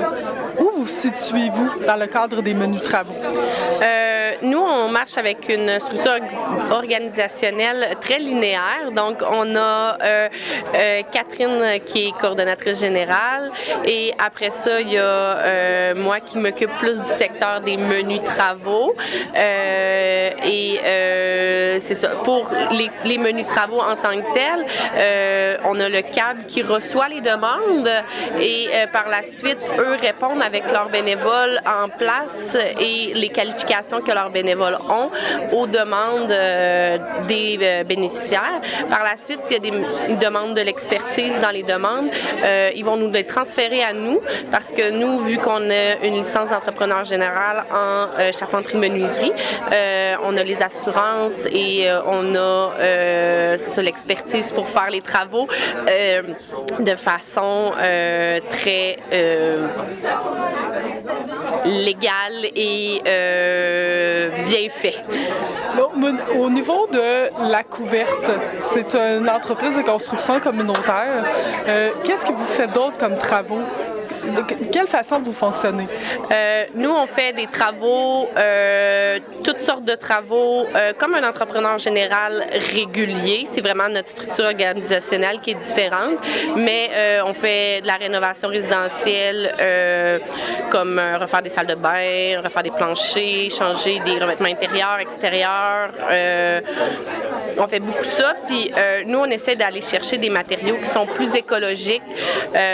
où vous situez-vous dans le cadre des menus travaux? Nous, on marche avec une structure organisationnelle très linéaire. Donc, on a Catherine qui est coordonnatrice générale et après ça, il y a moi qui m'occupe plus du secteur des menus travaux. C'est ça. Pour les menus travaux en tant que tels, on a le CAB qui reçoit les demandes et par la suite, eux répondent avec leurs bénévoles en place et les qualifications que leurs bénévoles ont aux demandes des bénéficiaires. Par la suite, s'il y a des demandes de l'expertise dans les demandes, ils vont nous les transférer à nous parce que nous, vu qu'on a une licence d'entrepreneur général en charpenterie-menuiserie, on a les assurances et on a c'est ça, l'expertise pour faire les travaux de façon très légale et bien fait. Au niveau de la couverte, c'est une entreprise de construction communautaire. Qu'est-ce que vous faites d'autre comme travaux? De quelle façon vous fonctionnez? Nous, on fait des travaux, toutes sortes de travaux, comme un entrepreneur général régulier. C'est vraiment notre structure organisationnelle qui est différente, mais on fait de la rénovation résidentielle, comme refaire des salles de bain, refaire des planchers, changer des revêtements intérieurs, extérieurs. On fait beaucoup ça, puis nous, on essaie d'aller chercher des matériaux qui sont plus écologiques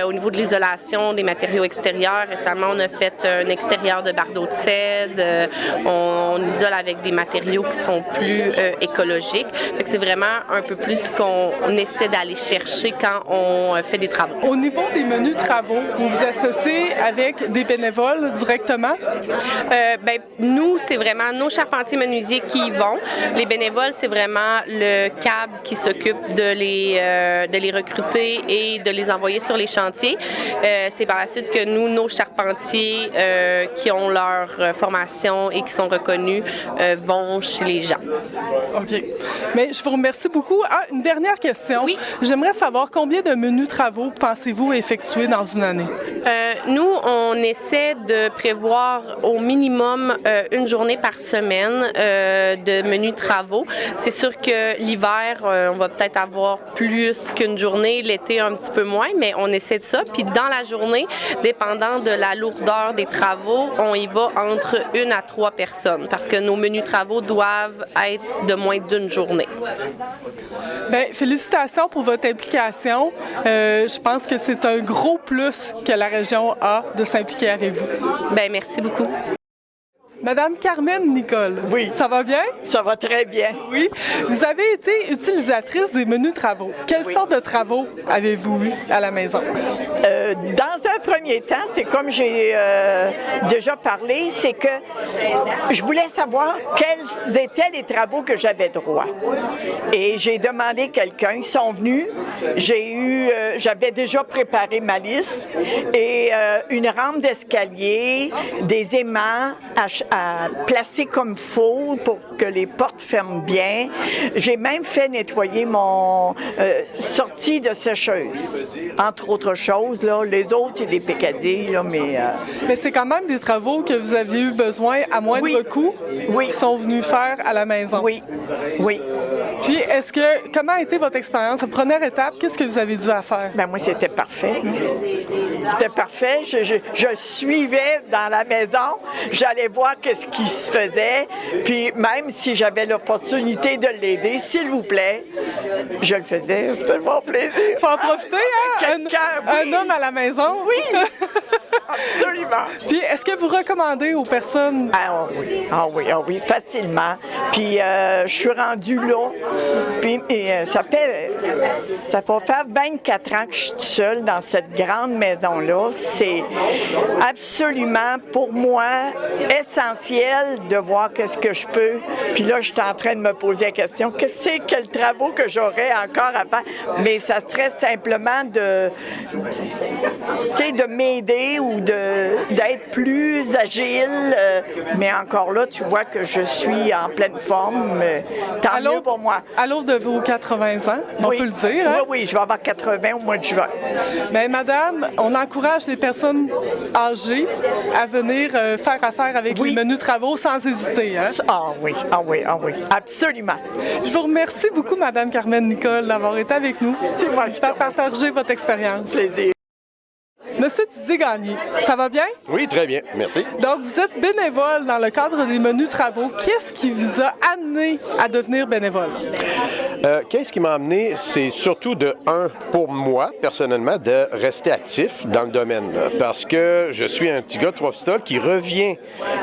au niveau de l'isolation, des matériaux extérieurs. Récemment, on a fait un extérieur de bardeaux de cèdre. On isole avec des matériaux qui sont plus écologiques. C'est vraiment un peu plus qu'on essaie d'aller chercher quand on fait des travaux. Au niveau des menus travaux, vous vous associez avec des bénévoles directement? Nous, c'est vraiment nos charpentiers menuisiers qui y vont. Les bénévoles, c'est vraiment le CAB qui s'occupe de les recruter et de les envoyer sur les chantiers. C'est par la suite que nous, nos charpentiers qui ont leur formation et qui sont reconnus vont chez les gens. OK. Mais je vous remercie beaucoup. Ah, une dernière question. Oui. J'aimerais savoir combien de menus travaux pensez-vous effectuer dans une année? Nous, on essaie de prévoir au minimum une journée par semaine de menus travaux. C'est sûr que l'hiver, on va peut-être avoir plus qu'une journée, l'été un petit peu moins, mais on essaie de ça. Puis dans la journée, dépendant de la lourdeur des travaux, on y va entre 1 à 3 personnes parce que nos menus travaux doivent être de moins d'une journée. Bien, félicitations pour votre implication. Je pense que c'est un gros plus que la région a de s'impliquer avec vous. Bien, merci beaucoup. Madame Carmen Nicole. Oui. Ça va bien? Ça va très bien. Oui. Vous avez été utilisatrice des menus travaux. Quelle sorte de travaux avez-vous eu à la maison? Dans un premier temps, c'est comme j'ai déjà parlé, c'est que je voulais savoir quels étaient les travaux que j'avais droit. Et j'ai demandé quelqu'un, ils sont venus, j'avais déjà préparé ma liste et une rampe d'escalier, des aimants à placer comme il faut pour que les portes ferment bien. J'ai même fait nettoyer mon sortie de sécheuse, entre autres choses. Là. Les autres, c'est des pécadilles, là, mais... Mais c'est quand même des travaux que vous aviez eu besoin à moindre coût qui sont venus faire à la maison. Oui, oui. Puis, comment a été votre expérience? La première étape, qu'est-ce que vous avez dû à faire? Bien, moi, c'était parfait. C'était parfait. Je suivais dans la maison. J'allais voir ce qui se faisait. Puis, même si j'avais l'opportunité de l'aider, s'il vous plaît, je le faisais. C'était mon plaisir. Il faut en profiter, hein? Un homme à la maison? Oui! Absolument. Puis, est-ce que vous recommandez aux personnes... Ah oui, facilement. Puis, je suis rendue là. Puis, ça va faire 24 ans que je suis seule dans cette grande maison-là. C'est absolument, pour moi, essentiel de voir qu'est-ce que je peux. Puis là, je suis en train de me poser la question, quels travaux que j'aurais encore à faire? Mais ça serait simplement de m'aider ou d'être plus agile. Mais encore là, tu vois que je suis en pleine forme. Tant mieux pour moi. À l'aube de vos 80 ans, on peut le dire. Hein? Oui, je vais avoir 80 au mois de juin. Bien, madame, on encourage les personnes âgées à venir faire affaire avec les menus travaux sans hésiter. Hein? Ah oui, absolument. Je vous remercie beaucoup, madame Carmen Nicole, d'avoir été avec nous. C'est moi qui t'ai partagé votre expérience. Plaisir. Monsieur Didier-Gagné, ça va bien? Oui, très bien. Merci. Donc, vous êtes bénévole dans le cadre des menus travaux. Qu'est-ce qui vous a amené à devenir bénévole? Qu'est-ce qui m'a amené? C'est surtout pour moi, personnellement, de rester actif dans le domaine. Parce que je suis un petit gars de Trois-Pistoles qui revient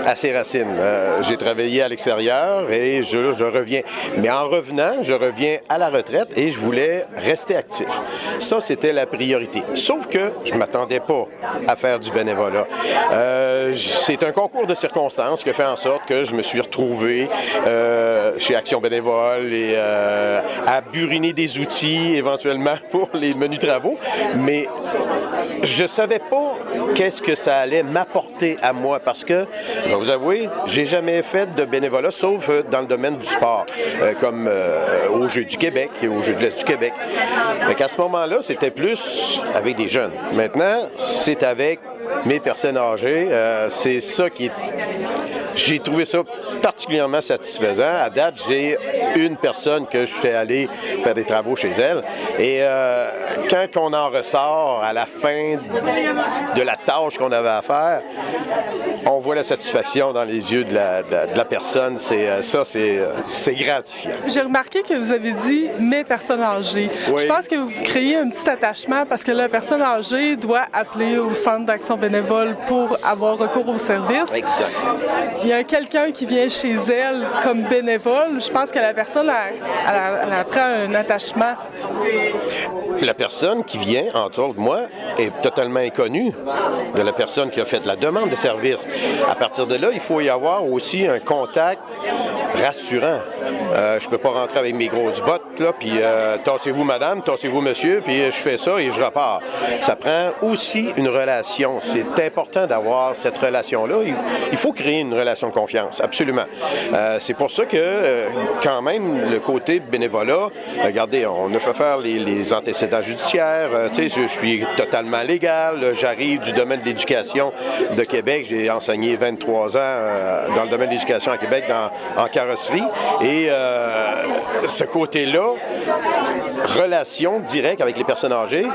à ses racines. J'ai travaillé à l'extérieur et je reviens. Mais en revenant, je reviens à la retraite et je voulais rester actif. Ça, c'était la priorité. Sauf que je ne m'attendais pas à faire du bénévolat. C'est un concours de circonstances qui a fait en sorte que je me suis retrouvé chez Action bénévole et à buriner des outils éventuellement pour les menus travaux, mais je ne savais pas qu'est-ce que ça allait m'apporter à moi parce que, je vais vous avouer, j'ai jamais fait de bénévolat sauf dans le domaine du sport, comme aux Jeux du Québec et aux Jeux de l'Est du Québec. Donc à ce moment-là, c'était plus avec des jeunes. Maintenant, c'est avec mes personnes âgées. C'est ça qui est... J'ai trouvé ça particulièrement satisfaisant. À date, j'ai une personne que je fais aller faire des travaux chez elle. Et quand on en ressort à la fin de la tâche qu'on avait à faire, on voit la satisfaction dans les yeux de la personne. C'est gratifiant. J'ai remarqué que vous avez dit « mes personnes âgées ». Oui. Je pense que vous créez un petit attachement parce que la personne âgée doit appeler au centre d'action bénévole pour avoir recours au service. Exact. Il y a quelqu'un qui vient chez elle comme bénévole. Je pense que la personne, elle prend un attachement. La personne qui vient, entre autres moi, est totalement inconnue de la personne qui a fait la demande de service. À partir de là, il faut y avoir aussi un contact rassurant. Je peux pas rentrer avec mes grosses bottes, là, puis tassez-vous madame, tassez-vous monsieur, puis je fais ça et je repars. Ça prend aussi une relation. C'est important d'avoir cette relation-là. Il faut créer une relation de confiance, absolument. C'est pour ça que, quand même, le côté bénévolat, regardez, on a fait faire les antécédents judiciaires, tu sais, je suis totalement légal, j'arrive du domaine de l'éducation de Québec, j'ai enseigné 23 ans dans le domaine de l'éducation à Québec en carrosserie, et ce côté-là, relation directe avec les personnes âgées,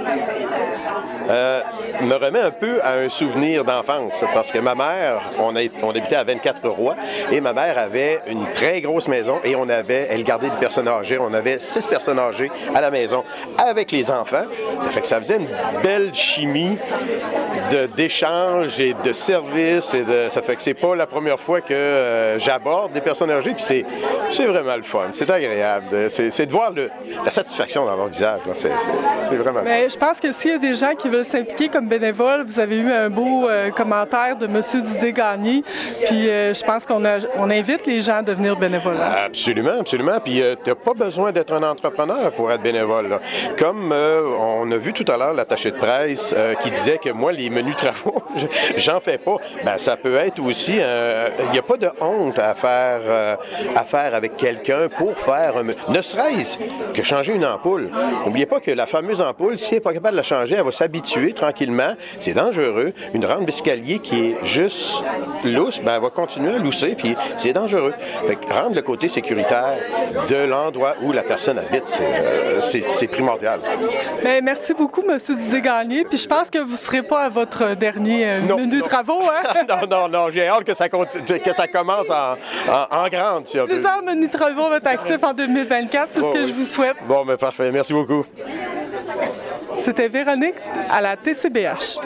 me remet un peu à un souvenir d'enfance, parce que ma mère, on habitait à 24 Rois, et ma mère avait une très grosse maison, et elle gardait des personnes âgées. On avait 6 personnes âgées à la maison avec les enfants. Ça fait que ça faisait une belle chimie d'échange et de service. Ça fait que c'est pas la première fois que j'aborde des personnes âgées, puis c'est vraiment le fun. C'est agréable. C'est de voir la satisfaction dans leur visage. Là. C'est vraiment le fun. Mais je pense que s'il y a des gens qui veulent s'impliquer comme bénévoles, vous avez eu un beau commentaire de M. Didier-Gagné, puis je pense qu'on invite les gens à devenir bénévoles. Absolument, absolument. Puis tu n'as pas besoin d'être un entrepreneur pour être bénévole. Là. Comme on a vu tout à l'heure l'attaché de presse qui disait que moi, les menus travaux, j'en fais pas. Ben, ça peut être aussi... Il n'y a pas de honte à faire avec quelqu'un pour faire ne serait-ce que changer une ampoule. N'oubliez pas que la fameuse ampoule, si elle n'est pas capable de la changer, elle va s'habituer tranquillement. C'est dangereux. Une rampe d'escalier qui est juste lousse, ben, elle va continuer à lousser, puis c'est dangereux. Fait que rendre le côté sécuritaire de l'endroit où la personne habite, c'est primordial. Bien, merci beaucoup, M. Didier-Gagné. Puis je pense que vous ne serez pas à votre dernier menu de travaux, hein? Non, j'ai hâte que ça commence en grande. Si on peut. Plusieurs menus de travaux vont être actifs en 2024, c'est ce que je vous souhaite. Bon, ben parfait. Merci beaucoup. C'était Véronique à la TCBH.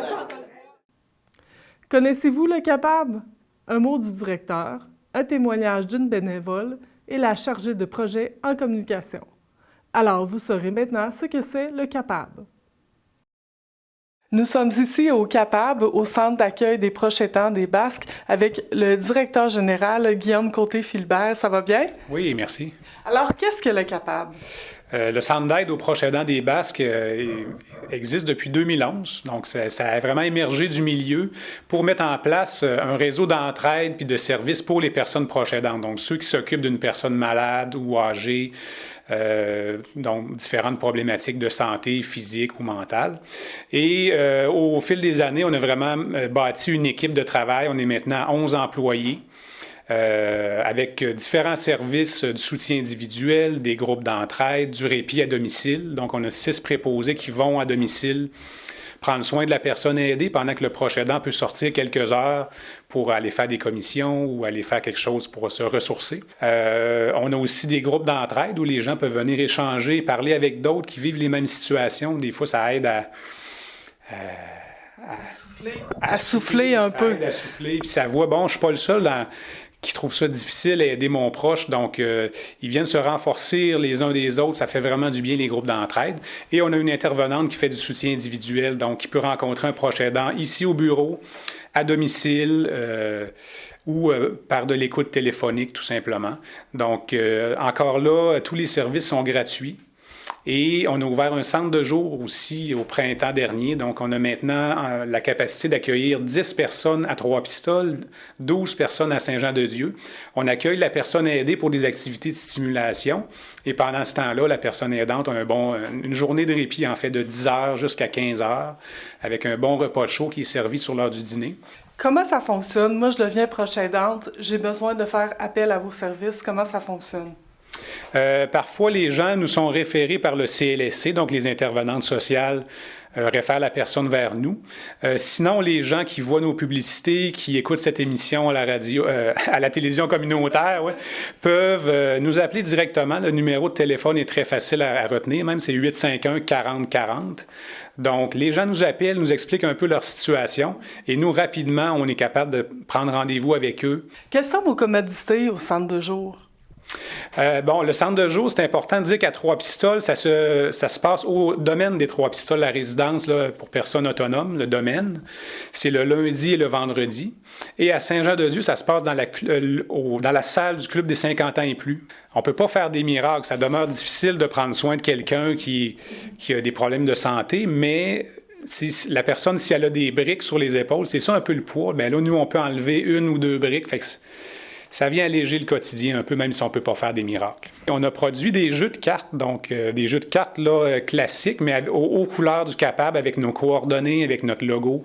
Connaissez-vous le CAPAB? Un mot du directeur, un témoignage d'une bénévole et la chargée de projet en communication. Alors, vous saurez maintenant ce que c'est le CAPAB. Nous sommes ici au CAPAB, au Centre d'accueil des proches aidants des Basques, avec le directeur général Guillaume Côté-Philbert. Ça va bien? Oui, merci. Alors, qu'est-ce que le CAPAB? Le Centre d'aide aux proches aidants des Basques existe depuis 2011. Donc, ça a vraiment émergé du milieu pour mettre en place un réseau d'entraide puis de services pour les personnes proches aidantes. Donc, ceux qui s'occupent d'une personne malade ou âgée, donc différentes problématiques de santé physique ou mentale. Et au fil des années, on a vraiment bâti une équipe de travail. On est maintenant 11 employés. Avec différents services du soutien individuel, des groupes d'entraide, du répit à domicile. Donc, on a 6 préposés qui vont à domicile prendre soin de la personne aidée pendant que le proche aidant peut sortir quelques heures pour aller faire des commissions ou aller faire quelque chose pour se ressourcer. On a aussi des groupes d'entraide où les gens peuvent venir échanger, parler avec d'autres qui vivent les mêmes situations. Des fois, ça aide à souffler un peu. À souffler, puis ça voit, bon, je ne suis pas le seul qui trouve ça difficile à aider mon proche. Donc, ils viennent se renforcer les uns des autres. Ça fait vraiment du bien, les groupes d'entraide. Et on a une intervenante qui fait du soutien individuel, donc qui peut rencontrer un proche aidant ici au bureau, à domicile ou par de l'écoute téléphonique, tout simplement. Donc, encore là, tous les services sont gratuits. Et on a ouvert un centre de jour aussi au printemps dernier. Donc, on a maintenant la capacité d'accueillir 10 personnes à Trois-Pistoles, 12 personnes à Saint-Jean-de-Dieu. On accueille la personne aidée pour des activités de stimulation. Et pendant ce temps-là, la personne aidante a une journée de répit, en fait, de 10 heures jusqu'à 15 heures, avec un bon repas chaud qui est servi sur l'heure du dîner. Comment ça fonctionne? Moi, je deviens proche aidante. J'ai besoin de faire appel à vos services. Comment ça fonctionne? Parfois, les gens nous sont référés par le CLSC, donc les intervenantes sociales réfèrent la personne vers nous. Sinon, les gens qui voient nos publicités, qui écoutent cette émission à la radio, à la télévision communautaire, peuvent nous appeler directement. Le numéro de téléphone est très facile à retenir, même c'est 851-4040. Donc, les gens nous appellent, nous expliquent un peu leur situation et nous, rapidement, on est capable de prendre rendez-vous avec eux. Quelles sont vos commodités au centre de jour? Le centre de jour, c'est important de dire qu'à Trois-Pistoles, ça se passe au domaine des Trois-Pistoles, la résidence là, pour personnes autonomes, le domaine. C'est le lundi et le vendredi. Et à Saint-Jean-de-Dieu, ça se passe dans la salle du Club des 50 ans et plus. On ne peut pas faire des miracles. Ça demeure difficile de prendre soin de quelqu'un qui a des problèmes de santé, mais si la personne, si elle a des briques sur les épaules, c'est ça un peu le poids. Bien là, nous, on peut enlever 1 ou 2 briques. Fait que ça vient alléger le quotidien un peu, même si on ne peut pas faire des miracles. On a produit des jeux de cartes, donc des jeux de cartes là, classiques, mais aux couleurs du Capable, avec nos coordonnées, avec notre logo.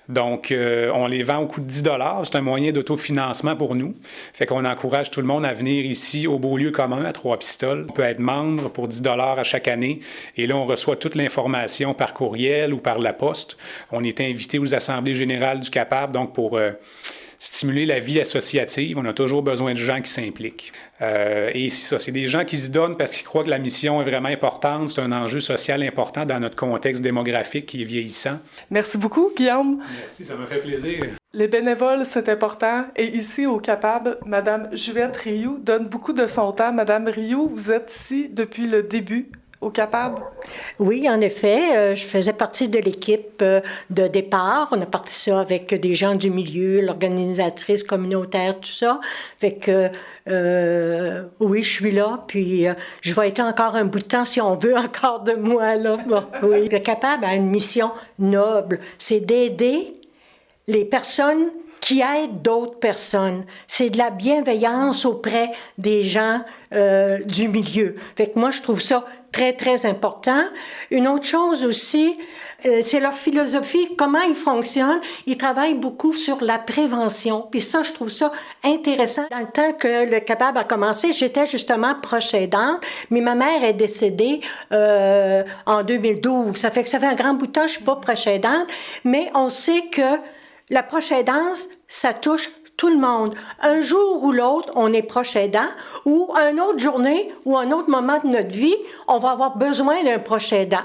Donc, on les vend au coût de 10 $. C'est un moyen d'autofinancement pour nous. Fait qu'on encourage tout le monde à venir ici au Beaulieu commun, à Trois-Pistoles. On peut être membre pour 10 $ à chaque année. Et là, on reçoit toute l'information par courriel ou par la poste. On est invité aux assemblées générales du Capable, donc pour stimuler la vie associative. On a toujours besoin de gens qui s'impliquent. Et c'est ça, c'est des gens qui se donnent parce qu'ils croient que la mission est vraiment importante. C'est un enjeu social important dans notre contexte démographique qui est vieillissant. Merci beaucoup, Guillaume. Merci, ça m'a fait plaisir. Les bénévoles, c'est important. Et ici, au Capable, Mme Juliette Rioux donne beaucoup de son temps. Mme Rioux, vous êtes ici depuis le début au Capable? Oui, en effet, je faisais partie de l'équipe de départ. On a parti ça avec des gens du milieu, l'organisatrice communautaire, tout ça. Fait que, oui, je suis là, puis je vais être encore un bout de temps si on veut encore de moi, là. Bon, oui. Le Capable a une mission noble, c'est d'aider les personnes qui aident d'autres personnes. C'est de la bienveillance auprès des gens du milieu. Fait que moi, je trouve ça très, très important. Une autre chose aussi, c'est leur philosophie, comment ils fonctionnent. Ils travaillent beaucoup sur la prévention. Puis ça, je trouve ça intéressant. Dans le temps que le Capable a commencé, j'étais justement proche aidante, mais ma mère est décédée en 2012. Ça fait un grand bout de temps, je suis pas proche aidante, mais on sait que la proche aidance, ça touche tout le monde. Un jour ou l'autre, on est proche aidant, ou une autre journée ou un autre moment de notre vie, on va avoir besoin d'un proche aidant.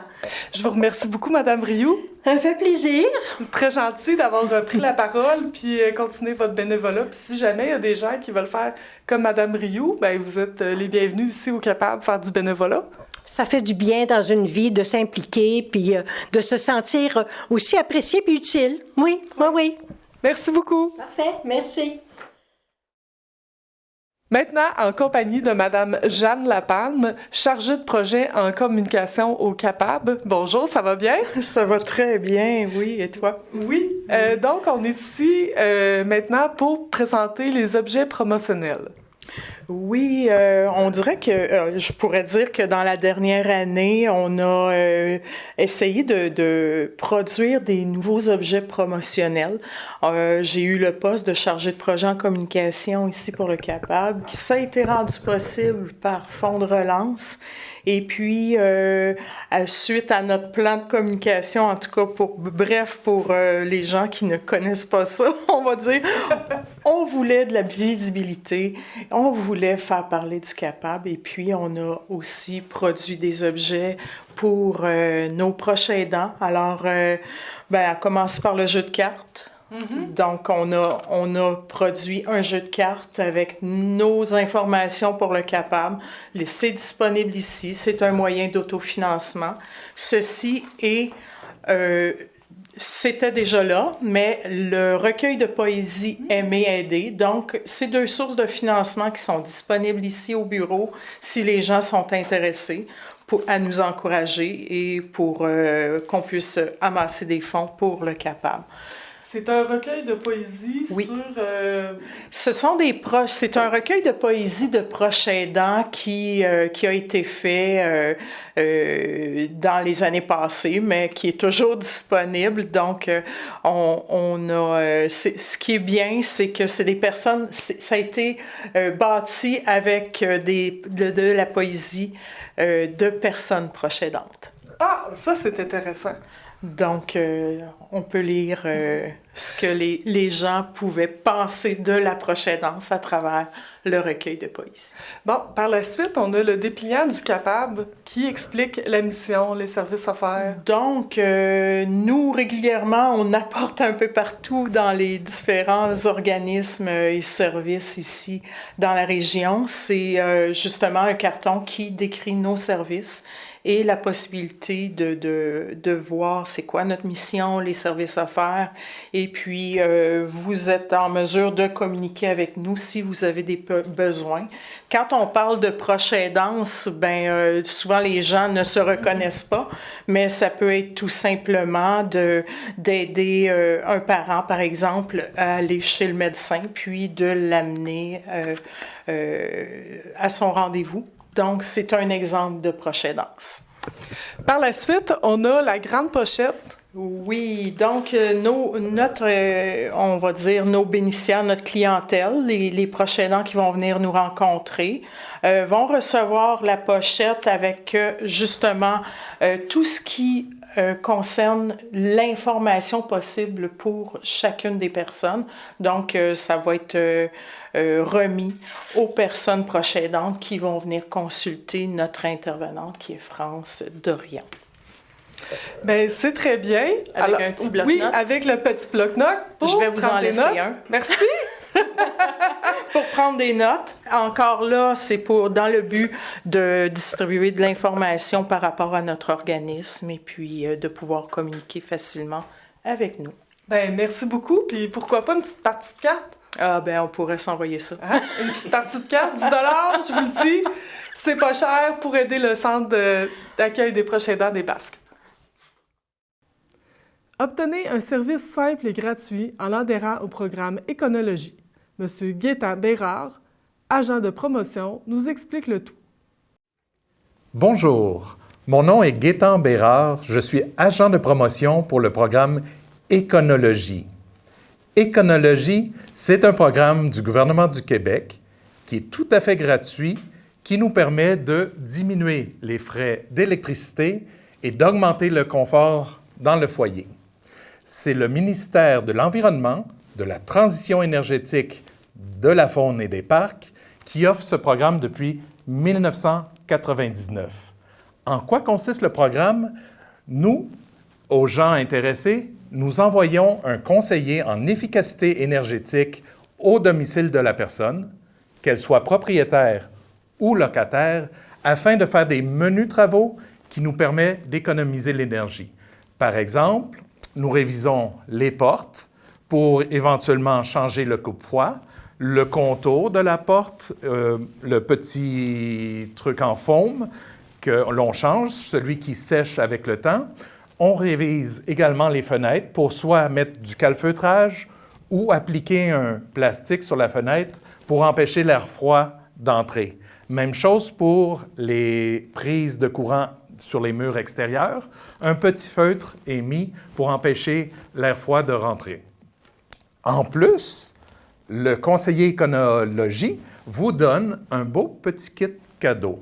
Je vous remercie beaucoup, Mme Rioux. Ça me fait plaisir. Très gentil d'avoir repris la parole puis continuer votre bénévolat. Puis si jamais il y a des gens qui veulent faire comme Mme Rioux, bien, vous êtes les bienvenus ici au Capable faire du bénévolat. Ça fait du bien dans une vie de s'impliquer puis de se sentir aussi apprécié puis utile. Oui, oui, oui. Merci beaucoup. Parfait, merci. Maintenant, en compagnie de Mme Jeanne Lapalme, chargée de projet en communication au Capable. Bonjour, ça va bien? Ça va très bien, oui. Et toi? Oui. Donc, on est ici maintenant pour présenter les objets promotionnels. Oui, on dirait que je pourrais dire que dans la dernière année, on a essayé de produire des nouveaux objets promotionnels. J'ai eu le poste de chargé de projet en communication ici pour le Capable, qui ça a été rendu possible par Fonds de relance. Et puis, suite à notre plan de communication, en tout cas pour les gens qui ne connaissent pas ça, on va dire, on voulait de la visibilité, on voulait faire parler du Capable, et puis on a aussi produit des objets pour nos proches aidants. Alors, à commencer par le jeu de cartes. Mm-hmm. Donc, on a produit un jeu de cartes avec nos informations pour le Capable. C'est disponible ici. C'est un moyen d'autofinancement. Ceci est... c'était déjà là, mais le recueil de poésie Aimer aider. Donc, c'est 2 sources de financement qui sont disponibles ici au bureau si les gens sont intéressés à nous encourager et pour qu'on puisse amasser des fonds pour le Capable. C'est un recueil de poésie oui. sur... C'est un recueil de poésie de proches aidants qui a été fait dans les années passées, mais qui est toujours disponible. Donc, ce qui est bien, c'est que c'est des personnes... Ça a été bâti avec de la poésie de personnes proches aidantes. Ah, ça, c'est intéressant. Donc, on peut lire ce que les gens pouvaient penser de la proche aidance à travers le recueil de poésie. Bon, par la suite, on a le dépliant du capable qui explique la mission, les services offerts. Donc, nous, régulièrement, on apporte un peu partout dans les différents organismes et services ici dans la région. C'est justement un carton qui décrit nos services et la possibilité de voir c'est quoi notre mission, les services offerts. Et puis, vous êtes en mesure de communiquer avec nous si vous avez des besoins. Quand on parle de proche aidance, souvent les gens ne se reconnaissent pas, mais ça peut être tout simplement d'aider un parent, par exemple, à aller chez le médecin, puis de l'amener à son rendez-vous. Donc, c'est un exemple de proche aidance. Par la suite, on a la grande pochette. Oui, donc on va dire nos bénéficiaires, notre clientèle, les proches aidants qui vont venir nous rencontrer, vont recevoir la pochette avec justement tout ce qui concerne l'information possible pour chacune des personnes. Donc, ça va être remis aux personnes proches aidantes qui vont venir consulter notre intervenante qui est France Dorion. Bien, c'est très bien. Avec un petit bloc-notes. Oui, avec le petit bloc-notes. Je vais vous en laisser un. Merci. Pour prendre des notes. Encore là, c'est dans le but de distribuer de l'information par rapport à notre organisme et puis de pouvoir communiquer facilement avec nous. Bien, merci beaucoup. Puis pourquoi pas une petite partie de carte? Ah, on pourrait s'envoyer ça. Une petite partie de carte, 10 $, je vous le dis. C'est pas cher pour aider le centre d'accueil des proches aidants des Basques. Obtenez un service simple et gratuit en adhérant au programme Éconologie. M. Gaétan Bérard, agent de promotion, nous explique le tout. Bonjour, mon nom est Gaétan Bérard, je suis agent de promotion pour le programme Éconologie. Éconologie, c'est un programme du gouvernement du Québec qui est tout à fait gratuit, qui nous permet de diminuer les frais d'électricité et d'augmenter le confort dans le foyer. C'est le ministère de l'Environnement, de la Transition énergétique, de la Faune et des Parcs qui offre ce programme depuis 1999. En quoi consiste le programme? Nous, aux gens intéressés, nous envoyons un conseiller en efficacité énergétique au domicile de la personne, qu'elle soit propriétaire ou locataire, afin de faire des menus travaux qui nous permettent d'économiser l'énergie. Par exemple, nous révisons les portes pour éventuellement changer le coupe-froid, le contour de la porte, le petit truc en foam que l'on change, celui qui sèche avec le temps. On révise également les fenêtres pour soit mettre du calfeutrage ou appliquer un plastique sur la fenêtre pour empêcher l'air froid d'entrer. Même chose pour les prises de courant sur les murs extérieurs. Un petit feutre est mis pour empêcher l'air froid de rentrer. En plus, le conseiller Éconologie vous donne un beau petit kit cadeau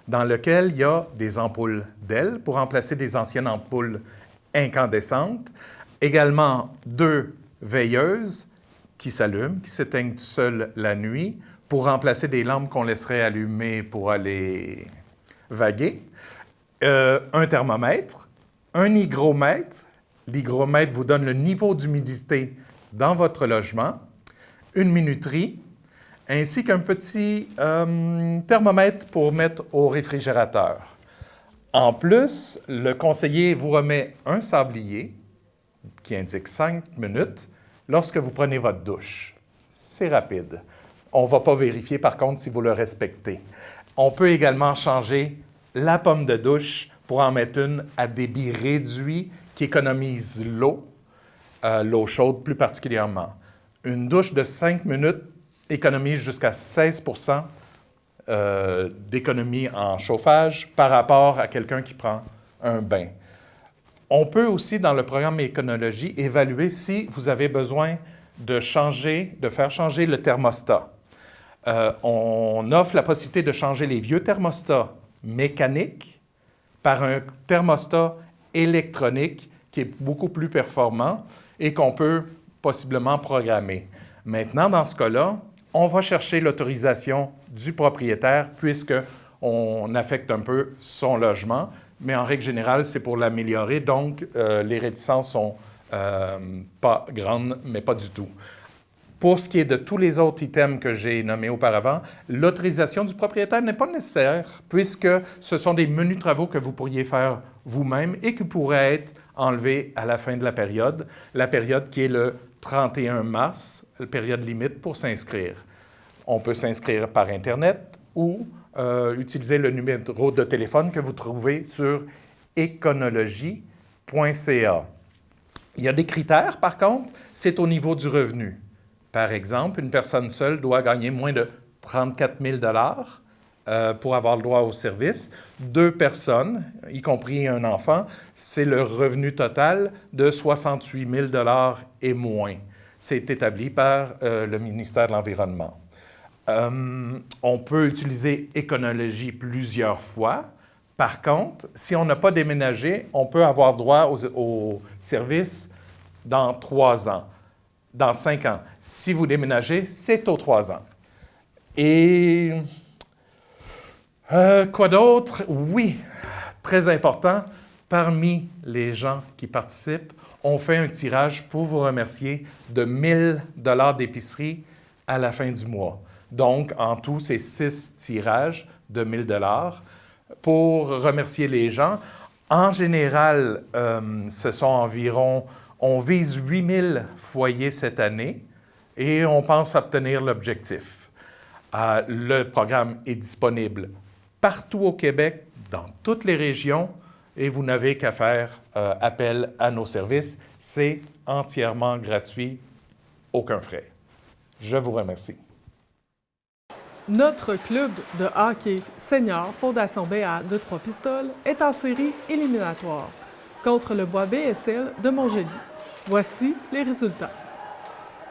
dans lequel il y a des ampoules d'ailes pour remplacer des anciennes ampoules incandescentes, également 2 veilleuses qui s'allument, qui s'éteignent seules la nuit pour remplacer des lampes qu'on laisserait allumées pour aller vaguer, un thermomètre, un hygromètre. L'hygromètre vous donne le niveau d'humidité dans votre logement, une minuterie, ainsi qu'un petit thermomètre pour mettre au réfrigérateur. En plus, le conseiller vous remet un sablier qui indique 5 minutes lorsque vous prenez votre douche. C'est rapide. On ne va pas vérifier, par contre, si vous le respectez. On peut également changer la pomme de douche pour en mettre une à débit réduit qui économise l'eau, l'eau chaude plus particulièrement. Une douche de 5 minutes économise jusqu'à 16 % d'économie en chauffage par rapport à quelqu'un qui prend un bain. On peut aussi, dans le programme Éconologie, évaluer si vous avez besoin de faire changer le thermostat. On offre la possibilité de changer les vieux thermostats mécaniques par un thermostat électronique qui est beaucoup plus performant et qu'on peut possiblement programmer. Maintenant, dans ce cas-là, on va chercher l'autorisation du propriétaire puisqu'on affecte un peu son logement, mais en règle générale, c'est pour l'améliorer, donc les réticences sont pas grandes, mais pas du tout. Pour ce qui est de tous les autres items que j'ai nommés auparavant, l'autorisation du propriétaire n'est pas nécessaire puisque ce sont des menus travaux que vous pourriez faire vous-même et qui pourraient être enlevés à la fin de la période qui est le 31 mars, la période limite pour s'inscrire. On peut s'inscrire par Internet ou utiliser le numéro de téléphone que vous trouvez sur econologie.ca. Il y a des critères, par contre, c'est au niveau du revenu. Par exemple, une personne seule doit gagner moins de 34 000 pour avoir le droit au service. 2 personnes, y compris un enfant, c'est le revenu total de 68 000 et moins. C'est établi par le ministère de l'Environnement. On peut utiliser Éconologie plusieurs fois. Par contre, si on n'a pas déménagé, on peut avoir droit au service dans 3 ans. Dans 5 ans. Si vous déménagez, c'est aux 3 ans. Et quoi d'autre? Oui, très important, parmi les gens qui participent, on fait un tirage pour vous remercier de 1 000 d'épicerie à la fin du mois. Donc, en tout, c'est 6 tirages de 1 000 pour remercier les gens. En général, ce sont environ... On vise 8 000 foyers cette année et on pense obtenir l'objectif. Le programme est disponible partout au Québec, dans toutes les régions, et vous n'avez qu'à faire appel à nos services. C'est entièrement gratuit, aucun frais. Je vous remercie. Notre club de hockey senior Fondation BA de Trois-Pistoles est en série éliminatoire contre le Bois BSL de Montgély. Voici les résultats.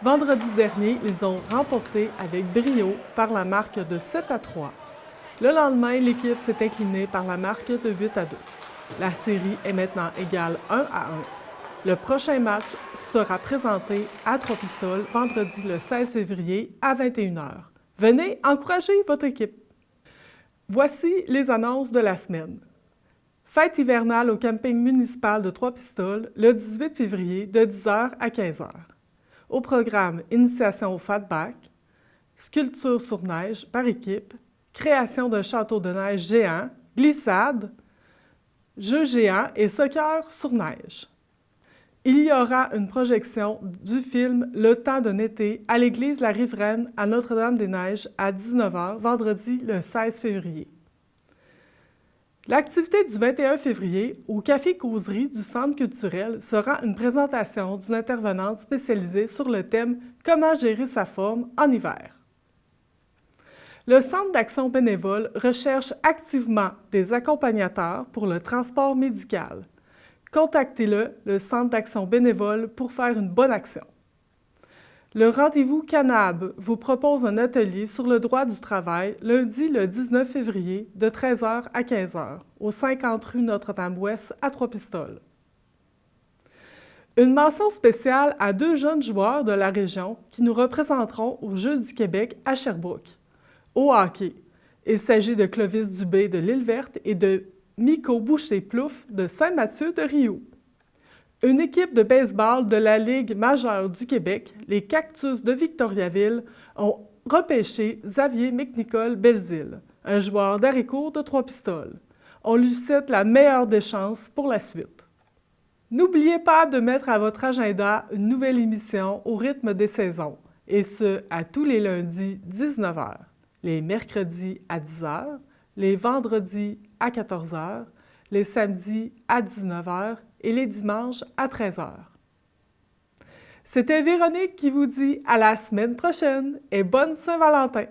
Vendredi dernier, ils ont remporté avec brio par la marque de 7-3. Le lendemain, l'équipe s'est inclinée par la marque de 8-2. La série est maintenant égale 1-1. Le prochain match sera présenté à Trois-Pistoles vendredi le 16 février à 21h. Venez encourager votre équipe. Voici les annonces de la semaine. Fête hivernale au camping municipal de Trois-Pistoles le 18 février de 10h à 15h. Au programme Initiation au Fatback, sculpture sur neige par équipe, création d'un château de neige géant, glissade, jeux géants et soccer sur neige. Il y aura une projection du film Le temps d'un été à l'église La Riveraine à Notre-Dame-des-Neiges à 19h vendredi le 16 février. L'activité du 21 février au Café Causerie du Centre culturel sera une présentation d'une intervenante spécialisée sur le thème « Comment gérer sa forme en hiver ». Le Centre d'action bénévole recherche activement des accompagnateurs pour le transport médical. Contactez-le Centre d'action bénévole pour faire une bonne action. Le Rendez-vous Canab vous propose un atelier sur le droit du travail lundi le 19 février de 13h à 15h au 50 rue Notre-Dame-Ouest à Trois-Pistoles. Une mention spéciale à 2 jeunes joueurs de la région qui nous représenteront aux Jeux du Québec à Sherbrooke. Au hockey, il s'agit de Clovis Dubé de l'Île-Verte et de Miko Boucher-Plouffe de Saint-Mathieu-de-Riou. Une équipe de baseball de la Ligue majeure du Québec, les Cactus de Victoriaville, ont repêché Xavier McNicol-Belzile, un joueur d'Haricourt de Trois-Pistoles. On lui souhaite la meilleure des chances pour la suite. N'oubliez pas de mettre à votre agenda une nouvelle émission au rythme des saisons, et ce, à tous les lundis 19h, les mercredis à 10h, les vendredis à 14h, les samedis à 19h et les dimanches à 13h. C'était Véronique qui vous dit à la semaine prochaine et bonne Saint-Valentin!